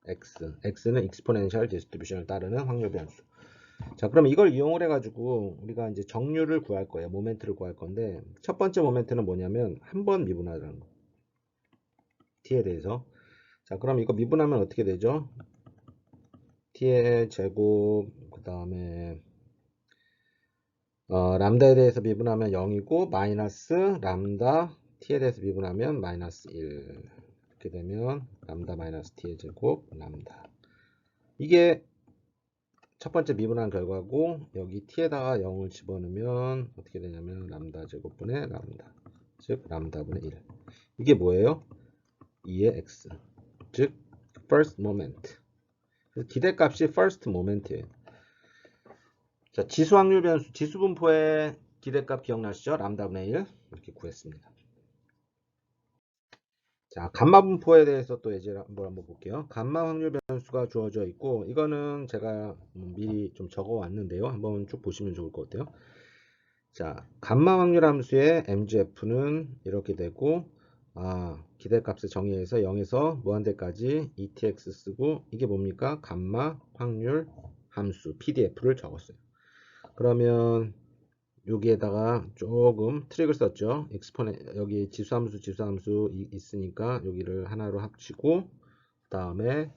[SPEAKER 1] X. X는 exponential distribution을 따르는 확률 변수. 자, 그럼 이걸 이용을 해가지고 우리가 이제 정률을 구할 거예요. 모멘트를 구할 건데 첫 번째 모멘트는 뭐냐면 한 번 미분하라는 거. t에 대해서. 자, 그럼 이거 미분하면 어떻게 되죠? t의 제곱 그 다음에 람다에 대해서 미분하면 0이고 마이너스 람다 t에 대해서 미분하면 마이너스 1 이렇게 되면 람다 마이너스 t의 제곱 람다 이게 첫 번째 미분한 결과고 여기 t에다가 0을 집어넣으면 어떻게 되냐면 람다 제곱분의 람다 즉 람다분의 1 이게 뭐예요? 2의 x 즉 first moment 기대값이 first moment예요. 자, 지수 확률 변수 지수 분포의 기대값 기억나시죠? 람다분의 1 이렇게 구했습니다. 자, 감마 분포에 대해서 또 예제를 한번 볼게요. 감마 확률 변수가 주어져 있고 이거는 제가 미리 좀 적어 왔는데요. 한번 쭉 보시면 좋을 것 같아요. 자, 감마 확률 함수의 MGF는 이렇게 되고 기대값을 정의해서 0에서 무한대까지 ETX 쓰고 이게 뭡니까? 감마 확률 함수 PDF를 적었어요. 그러면 여기에다가 조금 트릭을 썼죠. 여기 지수함수 있으니까 여기를 하나로 합치고 그 다음에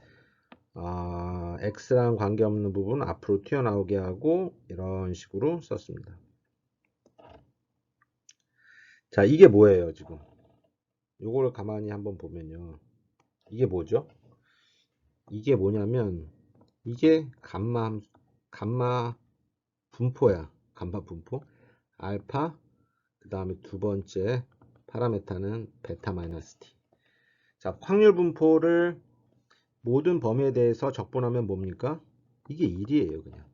[SPEAKER 1] x랑 관계없는 부분 앞으로 튀어나오게 하고 이런 식으로 썼습니다. 자, 이게 뭐예요 지금? 요걸 가만히 한번 보면요. 이게 뭐죠? 이게 뭐냐면 이게 감마 분포야. 감마 분포. 알파 그 다음에 두 번째 파라메타는 베타 마이너스 t. 자, 확률 분포를 모든 범위에 대해서 적분하면 뭡니까? 이게 1이에요, 그냥.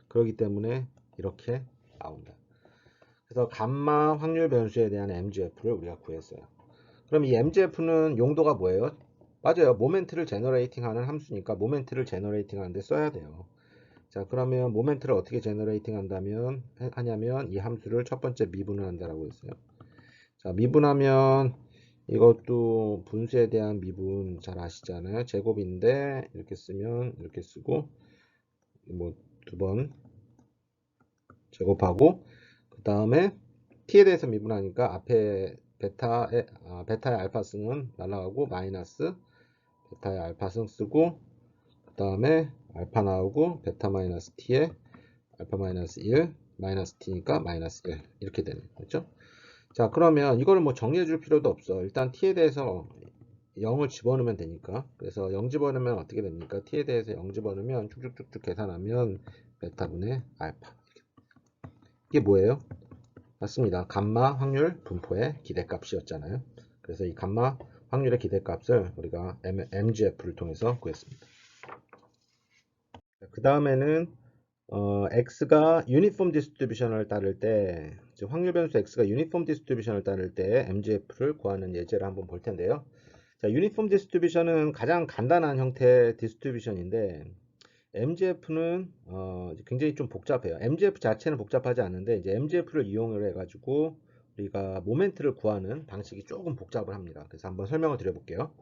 [SPEAKER 1] 그렇기 때문에 이렇게 나온다. 그래서 감마 확률 변수에 대한 MGF를 우리가 구했어요. 그럼 이 MGF는 용도가 뭐예요? 맞아요. 모멘트를 제너레이팅 하는 함수니까 모멘트를 제너레이팅 하는데 써야 돼요. 자, 그러면 모멘트를 어떻게 제너레이팅 하냐면 이 함수를 첫 번째 미분을 한다라고 했어요. 자, 미분하면 이것도 분수에 대한 미분 잘 아시잖아요. 제곱인데 이렇게 쓰면 이렇게 쓰고 뭐 두 번 제곱하고 그 다음에 t에 대해서 미분하니까 앞에 베타의 알파승은 날아가고 마이너스 베타의 알파승 쓰고 그 다음에 알파 나오고 베타 마이너스 t에 알파 마이너스 1 마이너스 t니까 마이너스 1 이렇게 되는 거죠. 자, 그러면 이거를 뭐 정리해 줄 필요도 없어. 일단 t에 대해서 0을 집어넣으면 되니까. 그래서 0 집어넣으면 어떻게 됩니까? t에 대해서 0 집어넣으면 쭉쭉쭉쭉 계산하면 베타분의 알파. 이게 뭐예요? 맞습니다. 감마 확률 분포의 기대값이었잖아요. 그래서 이 감마 확률의 기대값을 우리가 MGF를 통해서 구했습니다. 그 다음에는 x가 유니폼 디스트리뷰션을 따를 때, 확률 변수 x가 유니폼 디스트리뷰션을 따를 때 MGF를 구하는 예제를 한번 볼 텐데요. 자, 유니폼 디스트리뷰션은 가장 간단한 형태의 디스트리뷰션인데 MGF는 굉장히 좀 복잡해요. MGF 자체는 복잡하지 않은데 이제 MGF를 이용을 해가지고 우리가 모멘트를 구하는 방식이 조금 복잡을 합니다. 그래서 한번 설명을 드려볼게요.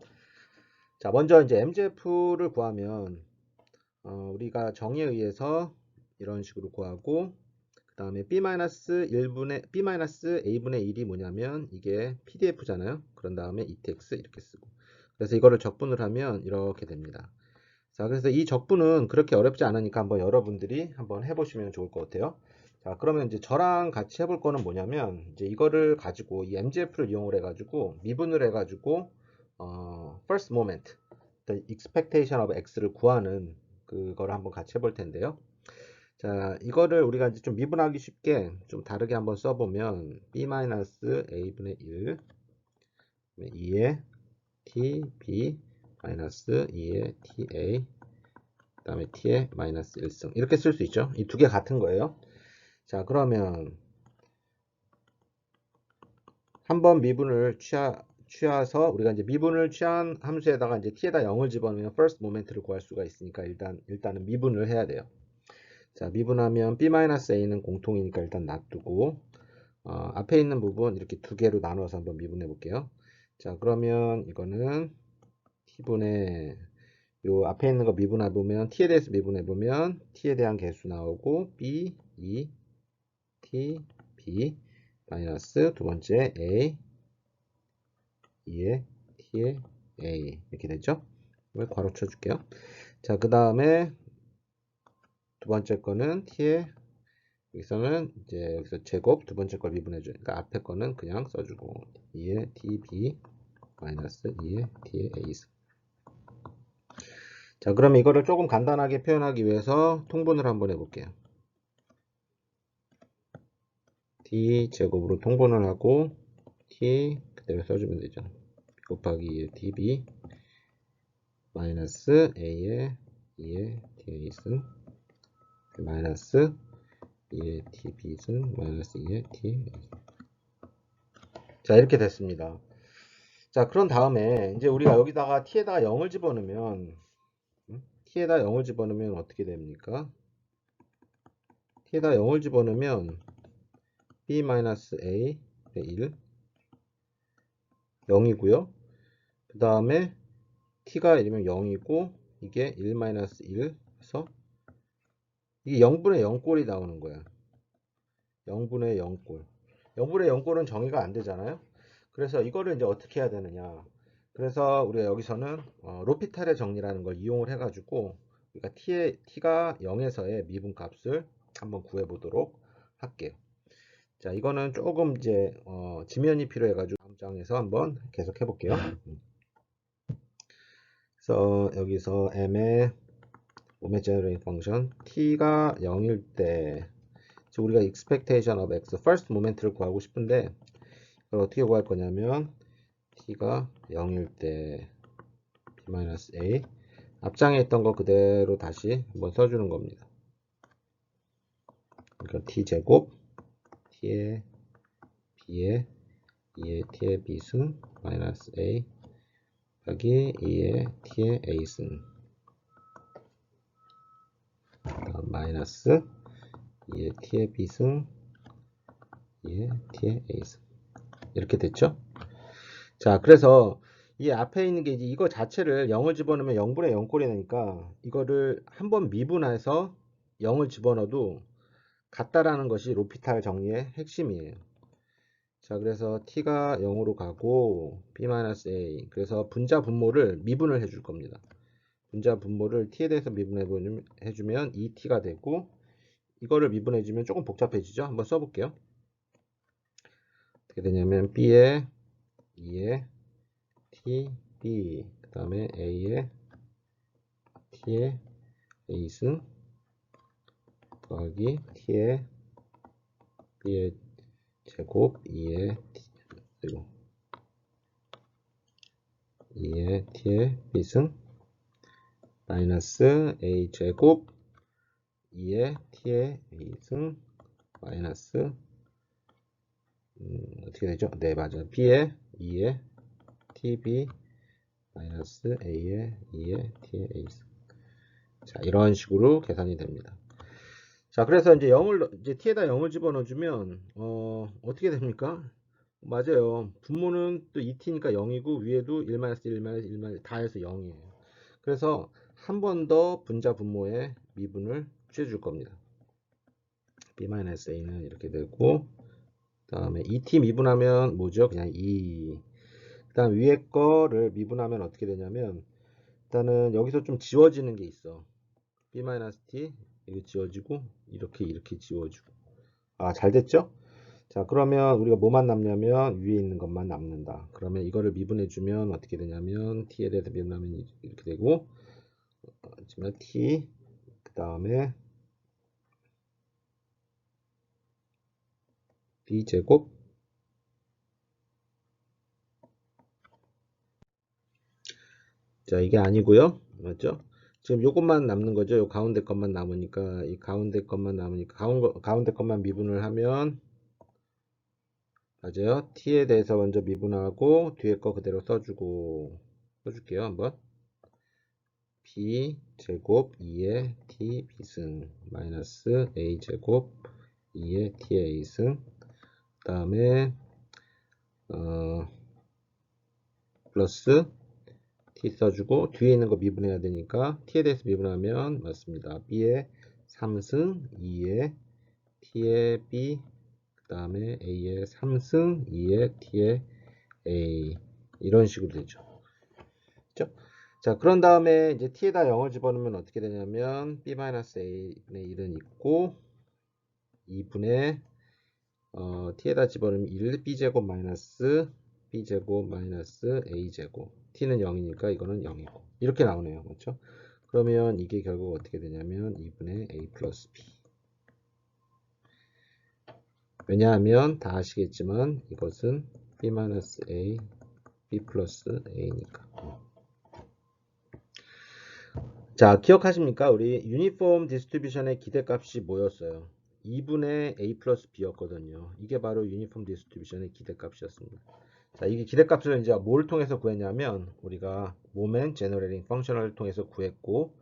[SPEAKER 1] 자, 먼저 이제 MGF를 구하면 우리가 정의에 의해서 이런 식으로 구하고 그 다음에 B-A분의 1이 뭐냐면 이게 PDF잖아요. 그런 다음에 ETX 이렇게 쓰고 그래서 이거를 적분을 하면 이렇게 됩니다. 자, 그래서 이 적분은 그렇게 어렵지 않으니까 한번 여러분들이 한번 해보시면 좋을 것 같아요. 자, 그러면 이제 저랑 같이 해볼 거는 뭐냐면 이제 이거를 가지고 이 MGF를 이용을 해가지고 미분을 해가지고 first moment, the expectation of x를 구하는 그거를 한번 같이 해볼 텐데요. 자, 이거를 우리가 이제 좀 미분하기 쉽게 좀 다르게 한번 써보면 b-a분의 1 2의 t b 마이너스 2의 ta 그 다음에 t의 마이너스 1승 이렇게 쓸 수 있죠. 이 두 개 같은 거예요. 자, 그러면 한번 미분을 취해서 우리가 이제 미분을 취한 함수에다가 이제 t에다 0을 집어넣으면 first moment를 구할 수가 있으니까 일단은 미분을 해야 돼요. 자, 미분하면 b-a는 공통이니까 일단 놔두고 앞에 있는 부분 이렇게 두 개로 나눠서 한번 미분해 볼게요. 자, 그러면 이거는 t분의 요 앞에 있는 거 미분해 보면 t에 대해서 미분해 보면 t에 대한 개수 나오고 b 2 t b 마이너스 두 번째 a 2에 t에 a 이렇게 되죠. 이걸 괄호 쳐줄게요. 자, 그 다음에 두 번째 거는 t에 여기서는 이제 여기서 제곱 두 번째 걸 미분해 주니까 앞에 거는 그냥 써주고 2의 tb 마이너스 2의 t의 a. 자, 그럼 이거를 조금 간단하게 표현하기 위해서 통분을 한번 해볼게요. d 제곱으로 통분을 하고 t 그대로 써주면 되죠. b 곱하기 2의 db 마이너스 a의 2의 ta 승 마이너스 2의 tb 승 마이너스 2의 ta. 자, 이렇게 됐습니다. 자, 그런 다음에 이제 우리가 여기다가 t에다가 0을 집어넣으면 t에다 0을 집어넣으면 어떻게 됩니까? t에다 0을 집어넣으면 b-a의 1 0이고요. 그 다음에 t가 이러면 0이고 이게 1-1에서 이게 0분의 0꼴이 나오는 거야. 0분의 0꼴. 0분의 0꼴은 정의가 안 되잖아요. 그래서 이거를 이제 어떻게 해야 되느냐. 그래서 우리가 여기서는 로피탈의 정리라는 걸 이용을 해가지고 우리가 t가 0에서의 미분값을 한번 구해보도록 할게요. 자, 이거는 조금 이제 지면이 필요해가지고 다음 장에서 한번 계속 해볼게요. 그래서 여기서 m의 모멘 제너레이팅 펑션 t가 0일 때 즉 우리가 expectation of x first moment를 구하고 싶은데 그걸 어떻게 구할 거냐면 t가 0일 때 b-a 앞장에 있던 거 그대로 다시 한번 써주는 겁니다. 그러니까 t제곱 t의 b의 2의 t의 b승 마이너스 a 여기 2의 t의 a승 마이너스 2의 t의 b승 2의 t의 a승 이렇게 됐죠? 자, 그래서 이 앞에 있는 게 이제 이거 자체를 0을 집어넣으면 0분의 0꼴이 나니까 이거를 한번 미분해서 0을 집어넣어도 같다라는 것이 로피탈 정리의 핵심이에요. 자, 그래서 t가 0으로 가고 b-a 그래서 분자 분모를 미분을 해줄 겁니다. 분자 분모를 t에 대해서 미분해주면 2t가 되고 이거를 미분해주면 조금 복잡해지죠. 한번 써볼게요. 어떻게 되냐면 b에 2에 t, b 그 다음에 a에 t의 a승 더하기 t의 b의 제곱 2의 t 그리고 2의 t의 b승 마이너스 a 제곱 2의 t의 a승 마이너스 어떻게 되죠? 네, 맞아요. b의 2의 tb 마이너스 a의 2의 t의 a승. 자, 이런 식으로 계산이 됩니다. 자, 그래서 이제 이제 t에다 0을 집어넣어주면 어떻게 됩니까? 맞아요. 분모는 또 2t니까 0이고 위에도 1 1 다 해서 0이에요. 그래서 한 번 더 분자 분모에 미분을 취해줄 겁니다. b-a는 이렇게 되고 그 다음에 2t 미분하면 뭐죠? 그냥 2. 그 다음 위에 거를 미분하면 어떻게 되냐면 일단은 여기서 좀 지워지는 게 있어. b-t 이거 지워지고 이렇게 지워지고 잘 됐죠? 자, 그러면 우리가 뭐만 남냐면 위에 있는 것만 남는다. 그러면 이거를 미분해 주면 어떻게 되냐면 t에 대해서 미분하면 이렇게 되고 지금 t 그 다음에 b제곱 자, 이게 아니고요. 맞죠? 지금 요것만 남는 거죠. 요 가운데 것만 남으니까 이 가운데 것만 남으니까 가운데 것만 미분을 하면 맞아요. t에 대해서 먼저 미분하고 뒤에 거 그대로 써줄게요. 한번 b 제곱 2의 t b승 마이너스 a 제곱 2의 t a승 그 다음에 플러스 t 써주고 뒤에 있는 거 미분해야 되니까 t에 대해서 미분하면 맞습니다. b의 3승 2의 t의 b 그 다음에 a의 3승 2의 t의 a 이런 식으로 되죠. 그렇죠? 자, 그런 다음에 이제 t에다 0을 집어넣으면 어떻게 되냐면 b-a분의 1은 있고 2분의 t에다 집어넣으면 1 b제곱 마이너스 b제곱 마이너스 a제곱 t는 0이니까 이거는 0이고 이렇게 나오네요. 그렇죠? 그러면 이게 결국 어떻게 되냐면 2분의 a 플러스 b 왜냐하면 다 아시겠지만 이것은 b-a b 플러스 a니까 자, 기억하십니까? 우리 유니폼 디스트리뷰션의 기대값이 뭐였어요? 2분의 a 플러스 b였거든요. 이게 바로 유니폼 디스트리뷰션의 기대값이었습니다. 자, 이게 기대값을 이제 뭘 통해서 구했냐면 우리가 모멘 제너레이팅 펑션을 통해서 구했고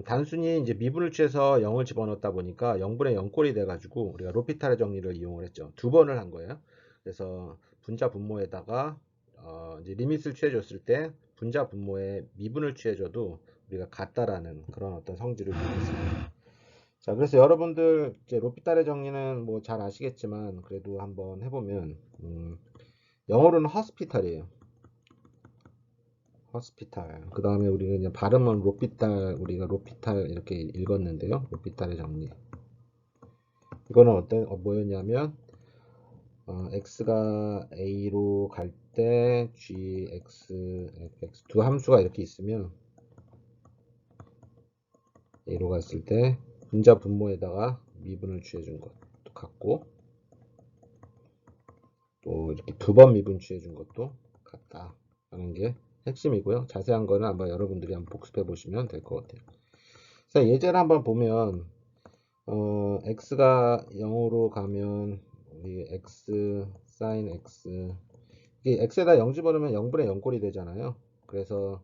[SPEAKER 1] 단순히 이제 미분을 취해서 0을 집어넣었다 보니까 0분의 0꼴이 돼가지고 우리가 로피탈의 정리를 이용을 했죠. 두 번을 한 거예요. 그래서 분자 분모에다가 이제 리밋을 취해줬을 때 분자 분모에 미분을 취해줘도 우리가 같다라는 그런 어떤 성질을 이용했습니다. 자, 그래서 여러분들 이제 로피탈의 정리는 뭐 잘 아시겠지만 그래도 한번 해보면 영어로는 허스피탈이에요. 허스피탈. 그 다음에 우리가 그냥 발음은 로피탈, 우리가 로피탈 이렇게 읽었는데요. 로피탈의 정리. 이거는 뭐였냐면, x가 a로 갈 때 gx, fx 두 함수가 이렇게 있으면 a로 갔을 때 분자 분모에다가 미분을 취해준 것도 같고 또 이렇게 두 번 미분 취해준 것도 같다 하는 게 핵심이고요. 자세한 거는 한번 여러분들이 한번 복습해 보시면 될 것 같아요. 자, 예제를 한번 보면 x가 0으로 가면 우리 x sin x 이게 x에다 0 집어넣으면 0분의 0꼴이 되잖아요. 그래서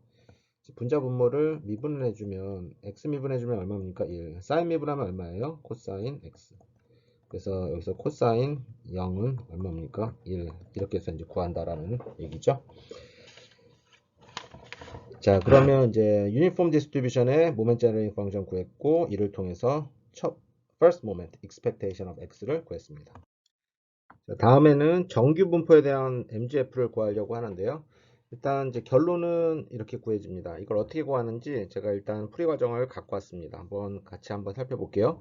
[SPEAKER 1] 분자 분모를 미분을 해주면 x 미분해주면 얼마입니까? 1. sin 미분하면 얼마예요? 코사인 x. 그래서 여기서 코사인 0은 얼마입니까? 1. 이렇게 해서 이제 구한다라는 얘기죠. 자, 그러면 이제 유니폼 디스트리뷰션의 모멘트 제너레이팅 펑션 구했고 이를 통해서 첫 first moment expectation of x를 구했습니다. 자, 다음에는 정규 분포에 대한 MGF를 구하려고 하는데요. 일단 이제 결론은 이렇게 구해집니다. 이걸 어떻게 구하는지 제가 일단 풀이 과정을 갖고 왔습니다. 같이 한번 살펴볼게요.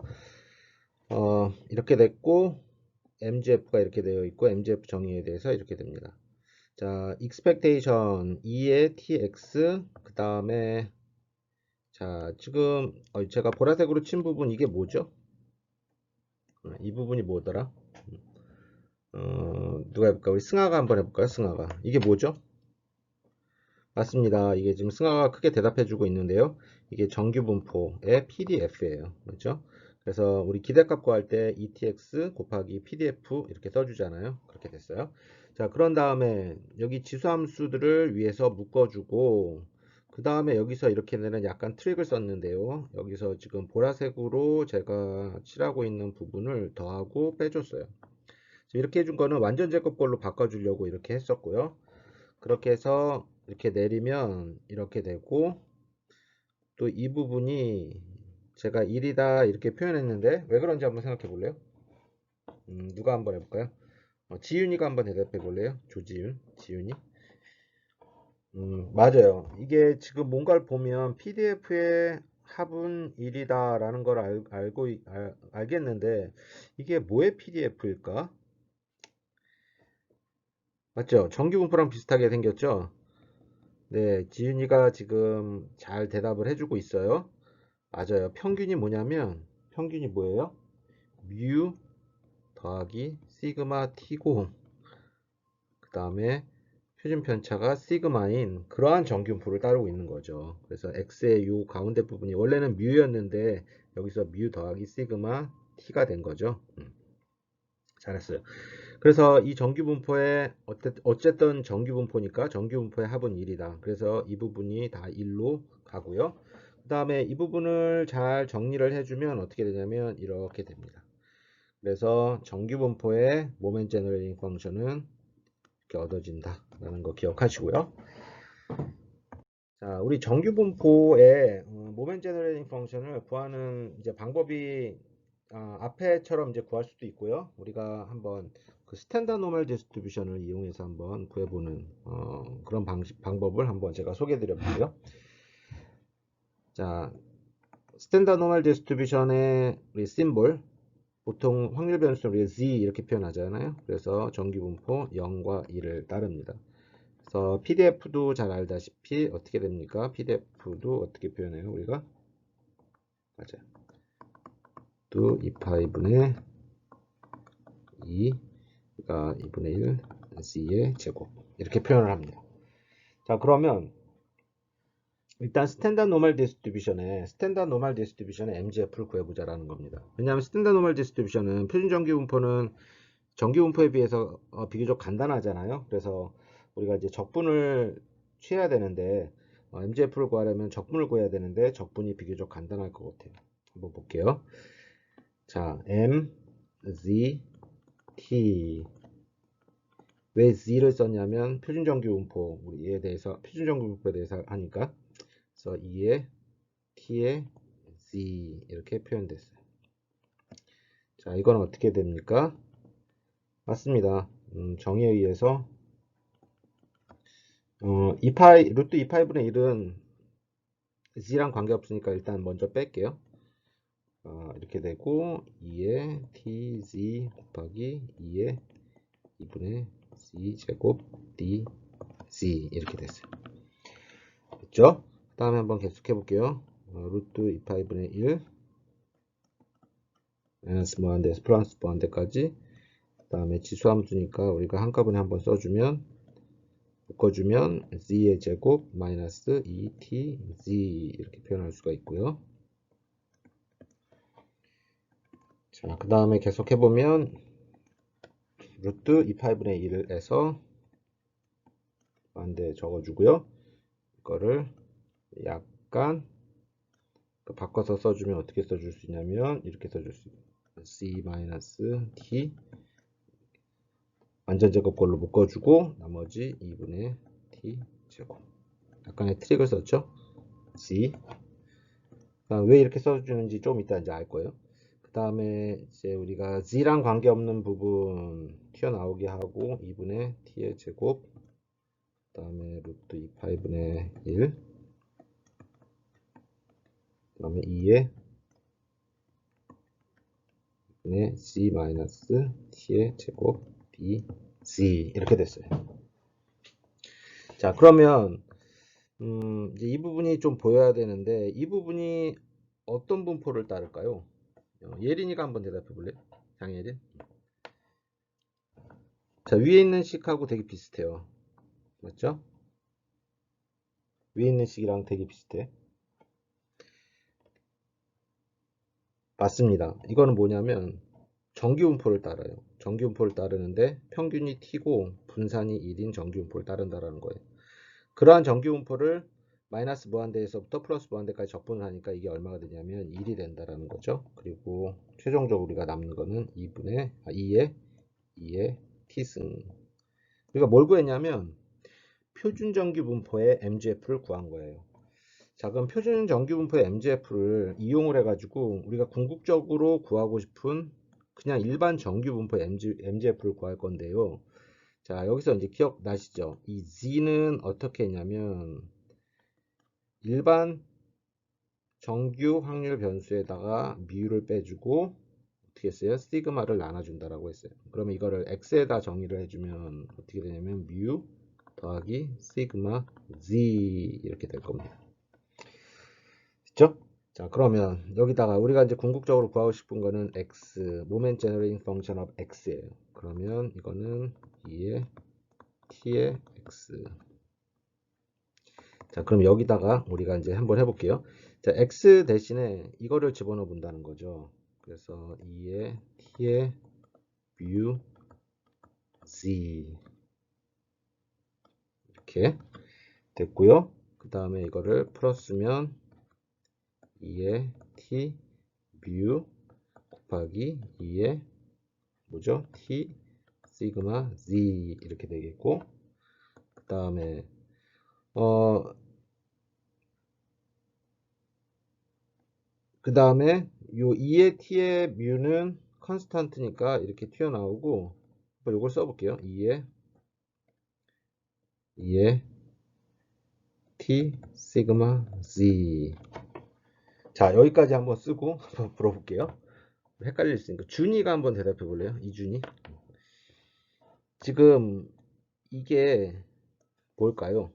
[SPEAKER 1] 이렇게 됐고 MGF가 이렇게 되어 있고 MGF 정의에 대해서 이렇게 됩니다. 자, expectation 2의 tx 그 다음에 자, 지금 제가 보라색으로 친 부분 이게 뭐죠? 이 부분이 뭐더라? 누가 해볼까? 우리 승아가 한번 해볼까요? 승아가. 이게 뭐죠? 맞습니다. 이게 지금 승아가 크게 대답해주고 있는데요. 이게 정규분포의 PDF예요. 맞죠? 그래서 우리 기대값 구할 때 ETX 곱하기 PDF 이렇게 써주잖아요. 그렇게 됐어요. 자, 그런 다음에 여기 지수함수들을 위에서 묶어주고 그 다음에 여기서 이렇게 되는 약간 트릭을 썼는데요. 여기서 지금 보라색으로 제가 칠하고 있는 부분을 더하고 빼줬어요. 이렇게 해준 거는 완전 제곱 걸로 바꿔주려고 이렇게 했었고요. 그렇게 해서 이렇게 내리면 이렇게 되고 또 이 부분이 제가 1이다 이렇게 표현했는데 왜 그런지 한번 생각해 볼래요? 누가 한번 해볼까요? 지윤이가 한번 대답해 볼래요? 조지윤, 지윤이. 맞아요. 이게 지금 뭔가를 보면 PDF에 합은 1이다 라는 걸 알겠는데 이게 뭐의 PDF일까? 맞죠? 정규분포랑 비슷하게 생겼죠? 네, 지윤이가 지금 잘 대답을 해주고 있어요. 맞아요. 평균이 뭐냐면, 평균이 뭐예요? 뮤 더하기 시그마 t고, 그 다음에 표준 편차가 시그마인 그러한 정균포를 따르고 있는 거죠. 그래서 x의 요 가운데 부분이 원래는 뮤였는데, 여기서 뮤 더하기 시그마 t가 된 거죠. 잘했어요. 그래서 이 정규분포의 어쨌든 정규분포니까 정규분포의 합은 1이다. 그래서 이 부분이 다 1로 가고요. 그 다음에 이 부분을 잘 정리를 해주면 어떻게 되냐면 이렇게 됩니다. 그래서 정규분포의 모멘트 제너레이팅 펑션은 이렇게 얻어진다 라는 거 기억하시고요. 자, 우리 정규분포의 모멘트 제너레이팅 펑션을 구하는 이제 방법이 앞에처럼 이제 구할 수도 있고요. 우리가 한번 그 스탠다드 노멀 디스트리뷰션을 이용해서 한번 구해보는 그런 방법을 한번 제가 소개해 드려 볼게요. 자, 스탠다드 노멀 디스트리뷰션의 우리 심볼 보통 확률 변수를 우리가 z 이렇게 표현하잖아요. 그래서 정규분포 0과 1을 따릅니다. 그래서 PDF도 잘 알다시피 어떻게 됩니까? PDF도 어떻게 표현해요? 우리가 맞아요. 또 2파이분의 2 가 2분의 1 z의 제곱 이렇게 표현을 합니다. 자, 그러면 일단 스탠다드 노멀 디스트리뷰션의 MGF를 구해보자라는 겁니다. 왜냐하면 스탠다드 노멀 디스트리뷰션은 표준 정규분포는 정규분포에 비해서 비교적 간단하잖아요. 그래서 우리가 이제 적분을 취해야 되는데 MGF를 구하려면 적분을 구해야 되는데 적분이 비교적 간단할 것 같아요. 한번 볼게요. 자, M, Z, T 왜 Z를 썼냐면 표준정규분포 우리에 대해서 표준정규분포에 대해서 하니까 그래서 2의 T의 Z 이렇게 표현됐어요. 자, 이건 어떻게 됩니까? 맞습니다. 정의에 의해서 2파이 루트 2파이분의 1은 Z랑 관계없으니까 일단 먼저 뺄게요. 이렇게 되고 2의 TZ 곱하기 2의 2분의 C제곱 DZ 이렇게 됐어요. 됐죠? 그 다음에 한번 계속해 볼게요. 루트 2파이분의 1 마이너스 무한대에서 플러스 무한대까지. 그 다음에 지수함수니까 우리가 한꺼번에 한번 써주면, 묶어주면 z의 제곱 마이너스 2tz 이렇게 표현할 수가 있고요. 자, 그 다음에 계속 해보면 루트 2파이분의 1에서 반대 적어주고요. 이거를 약간 바꿔서 써주면 어떻게 써줄 수 있냐면 이렇게 써줄 수 있어요. c 마이너스 t 완전 제곱꼴로 묶어주고 나머지 2분의 t 제곱. 약간의 트릭을 썼죠. c. 왜 이렇게 써주는지 좀 이따 이제 알 거예요. 그 다음에 이제 우리가 z랑 관계없는 부분 튀어나오게 하고 2분의 t의 제곱. 그 다음에 루트 2파이분의 1. 그 다음에 2의 c 마이너스 t의 제곱 bc 이렇게 됐어요. 자, 그러면 이제 이 부분이 좀 보여야 되는데 이 부분이 어떤 분포를 따를까요? 예린이가 한번 대답해 볼래요? 장예린. 자, 위에 있는 식하고 되게 비슷해요. 맞죠? 위에 있는 식이랑 되게 비슷해. 맞습니다. 이거는 뭐냐면 정기분포를 따라요. 정기분포를 따르는데 평균이 t고 분산이 1인 정기분포를 따른다라는 거예요. 그러한 정기분포를 마이너스 무한대에서부터 플러스 무한대까지 적분을 하니까 이게 얼마가 되냐면 1이 된다라는 거죠. 그리고 최종적으로 우리가 남는 거는 2의 t승. 우리가 뭘 구했냐면 표준 정기분포의 MGF를 구한 거예요. 자, 그럼 표준 정기분포의 MGF를 이용을 해가지고 우리가 궁극적으로 구하고 싶은 그냥 일반 정기분포의 MGF를 구할 건데요. 자, 여기서 이제 기억나시죠? 이 Z는 어떻게 했냐면 일반 정규 확률 변수에다가 미유를 빼주고 어떻게 했어요? 시그마를 나눠준다라고 했어요. 그러면 이거를 X에다 정의를 해주면 어떻게 되냐면 뮤 더하기 시그마 Z 이렇게 될 겁니다. 됐죠? 자, 그러면 여기다가 우리가 이제 궁극적으로 구하고 싶은 거는 X, Moment Generating Function of X예요. 그러면 이거는 2의 T의 X. 자, 그럼 여기다가 우리가 이제 한번 해볼게요. 자, X 대신에 이거를 집어넣어 본다는 거죠. 그래서 2의 T의 뮤 Z 이렇게 됐고요. 그 다음에 이거를 풀었으면 2의 T 뮤 곱하기 2의 뭐죠? T 시그마 Z 이렇게 되겠고 그 다음에 그 다음에 요 2의 T의 뮤는 컨스탄트니까 이렇게 튀어나오고 이걸 써볼게요. 2의 T 시그마 Z. 자, 여기까지 한번 쓰고 한번 풀어볼게요. 헷갈릴 수 있으니까 준이가 한번 대답해 볼래요? 이준이. 지금 이게 뭘까요?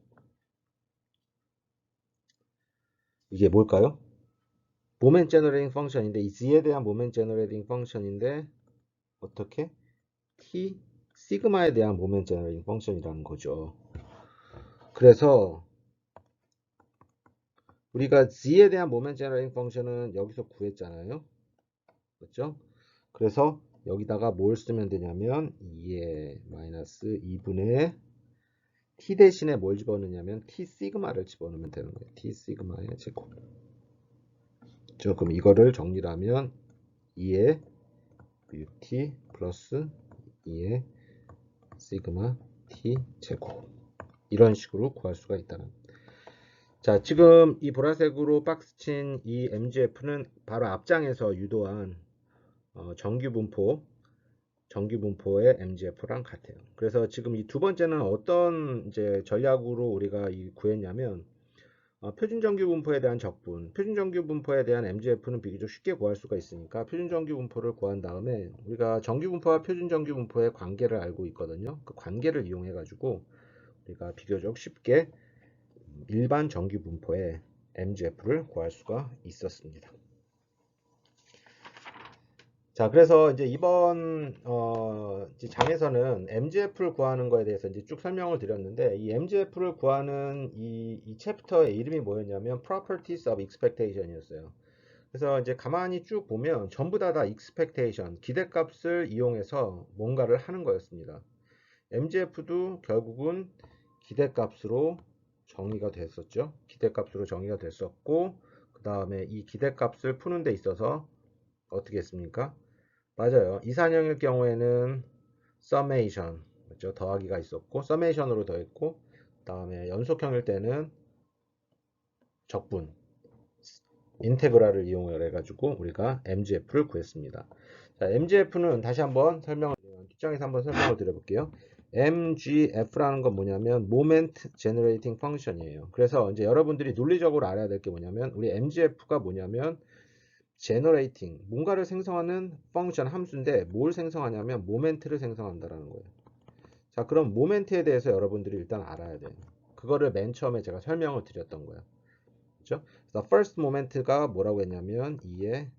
[SPEAKER 1] 이게 뭘까요? 모멘 제너레이팅 펑션인데 이 z에 대한 모멘 제너레이팅 펑션인데 어떻게? t 시그마에 대한 모멘 제너레이팅 펑션이라는 거죠. 그래서 우리가 z에 대한 모멘 제너레이팅 펑션은 여기서 구했잖아요. 그렇죠? 그래서 여기다가 뭘 쓰면 되냐면 2의 마이너스 2분의 t 대신에 뭘 집어넣냐면 t 시그마를 집어넣으면 되는 거예요. t 시그마의 제곱. 그럼 이거를 정리를 하면 2의 뮤t 플러스 2의 시그마 t 제곱 이런 식으로 구할 수가 있다는. 자, 지금 이 보라색으로 박스 친 이 MGF는 바로 앞장에서 유도한 정규분포의 MGF랑 같아요. 그래서 지금 이 두 번째는 어떤 이제 전략으로 우리가 구했냐면 표준정규 분포에 대한 적분, 표준정규 분포에 대한 MGF는 비교적 쉽게 구할 수가 있으니까 표준정규 분포를 구한 다음에 우리가 정규 분포와 표준정규 분포의 관계를 알고 있거든요. 그 관계를 이용해 가지고 우리가 비교적 쉽게 일반 정규 분포의 MGF를 구할 수가 있었습니다. 자, 그래서 이제 이번 이제 장에서는 MGF를 구하는 거에 대해서 이제 쭉 설명을 드렸는데, 이 MGF를 구하는 이 챕터의 이름이 뭐였냐면 Properties of Expectation이었어요. 그래서 이제 가만히 쭉 보면 전부 다 expectation, 기대값을 이용해서 뭔가를 하는 거였습니다. MGF도 결국은 기대값으로 정의가 됐었죠. 기대값으로 정의가 됐었고, 그 다음에 이 기대값을 푸는 데 있어서 어떻게 했습니까? 맞아요. 이산형일 경우에는 summation, 그렇죠? 더하기가 있었고, summation으로 더했고, 그 다음에 연속형일 때는 적분, 인테그랄을 이용을 해가지고 우리가 MGF를 구했습니다. 자, MGF는 다시 한번 뒷장에서 한번 설명을 드려볼게요. MGF라는 건 뭐냐면 Moment Generating Function이에요. 그래서 이제 여러분들이 논리적으로 알아야 될 게 뭐냐면 우리 MGF가 뭐냐면 generating, 뭔가를 생성하는 펑션 함수인데 뭘 생성하냐면 모멘트를 생성한다라는 거예요. 자, 그럼 모멘트에 대해서 여러분들이 일단 알아야 돼요. 그거를 맨 처음에 제가 설명을 드렸던 거예요. 그렇죠? 그래서 first moment가 뭐라고 했냐면 2의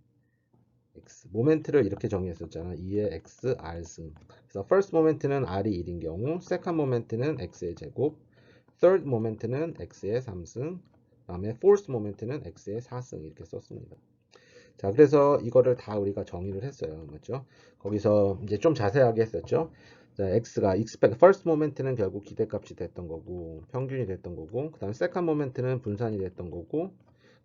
[SPEAKER 1] x, 모멘트를 이렇게 정의했었잖아. 2의 x r승. 그래서 first moment는 r이 1인 경우, second moment는 x의 제곱, third moment는 x의 3승, 그 다음에 fourth moment는 x의 4승 이렇게 썼습니다. 자, 그래서 이거를 다 우리가 정의를 했어요. 맞죠? 거기서 이제 좀 자세하게 했었죠. 자, x가 expect, first moment는 결국 기대값이 됐던 거고, 평균이 됐던 거고, 그 다음에 second moment는 분산이 됐던 거고,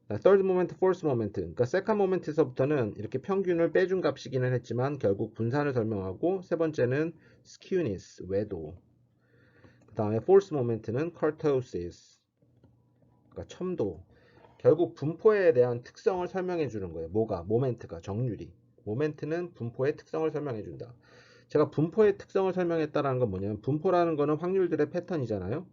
[SPEAKER 1] third moment, fourth moment. 그러니까 second moment에서부터는 이렇게 평균을 빼준 값이기는 했지만 결국 분산을 설명하고, 세 번째는 skewness, 외도. 그 다음에 fourth moment는 kurtosis, 그러니까 첨도. 결국 분포에 대한 특성을 설명해 주는 거예요. 뭐가? 모멘트가, 정률이. 모멘트는 분포의 특성을 설명해 준다. 제가 분포의 특성을 설명했다는 건 뭐냐면 분포라는 거는 확률들의 패턴이잖아요.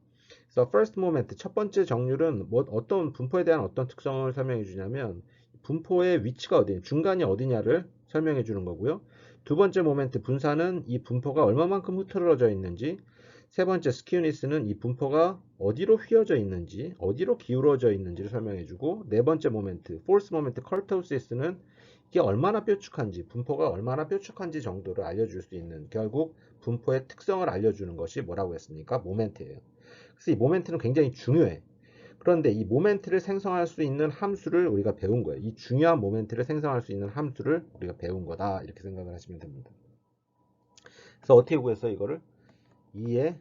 [SPEAKER 1] 그래서 first moment, 첫 번째 정률은 뭐 어떤 분포에 대한 어떤 특성을 설명해 주냐면 분포의 위치가 어디, 중간이 어디냐를 설명해 주는 거고요. 두 번째 모멘트 분산은 이 분포가 얼마만큼 흐트러져 있는지, 세 번째 스키우니스는 이 분포가 어디로 휘어져 있는지, 어디로 기울어져 있는지를 설명해 주고, 네 번째 모멘트, fourth 모멘트 컬토시스는 이게 얼마나 뾰족한지, 분포가 얼마나 뾰족한지 정도를 알려줄 수 있는, 결국 분포의 특성을 알려주는 것이 뭐라고 했습니까? 모멘트예요. 그래서 이 모멘트는 굉장히 중요해. 그런데 이 모멘트를 생성할 수 있는 함수를 우리가 배운 거예요. 이 중요한 모멘트를 생성할 수 있는 함수를 우리가 배운 거다. 이렇게 생각을 하시면 됩니다. 그래서 어떻게 구했어요, 이거를? 2의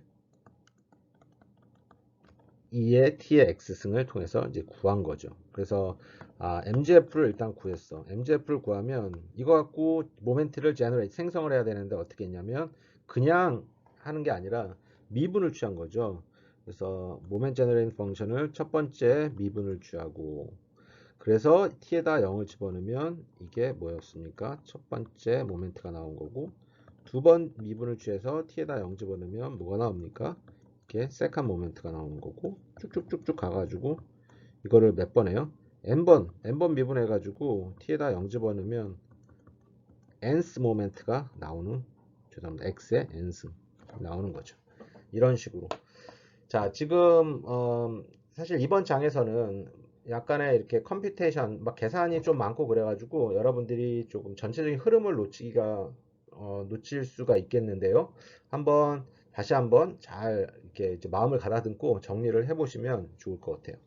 [SPEAKER 1] t의 x승을 통해서 이제 구한 거죠. 그래서 MGF를 일단 구했어. MGF를 구하면 이거 갖고 모멘트를 생성을 해야 되는데 어떻게 했냐면 그냥 하는 게 아니라 미분을 취한 거죠. 그래서 모멘트 제너레이팅 펑션을 첫 번째 미분을 취하고, 그래서 t에다 0을 집어넣으면 이게 뭐였습니까? 첫 번째 모멘트가 나온 거고, 두 번 미분을 취해서 t에다 0 집어넣으면 뭐가 나옵니까? 이렇게 세컨 모멘트가 나오는 거고, 쭉쭉쭉쭉 가가지고 이거를 몇 번 해요? n번 미분해가지고 t에다 0 집어넣으면 nth 모멘트가 나오는, 죄송합니다, x의 n승 나오는 거죠. 이런 식으로. 자, 지금 사실 이번 장에서는 약간의 이렇게 컴퓨테이션, 막 계산이 좀 많고 그래가지고 여러분들이 조금 전체적인 흐름을 놓칠 수가 있겠는데요. 다시 한번 잘 이렇게 이제 마음을 가다듬고 정리를 해보시면 좋을 것 같아요.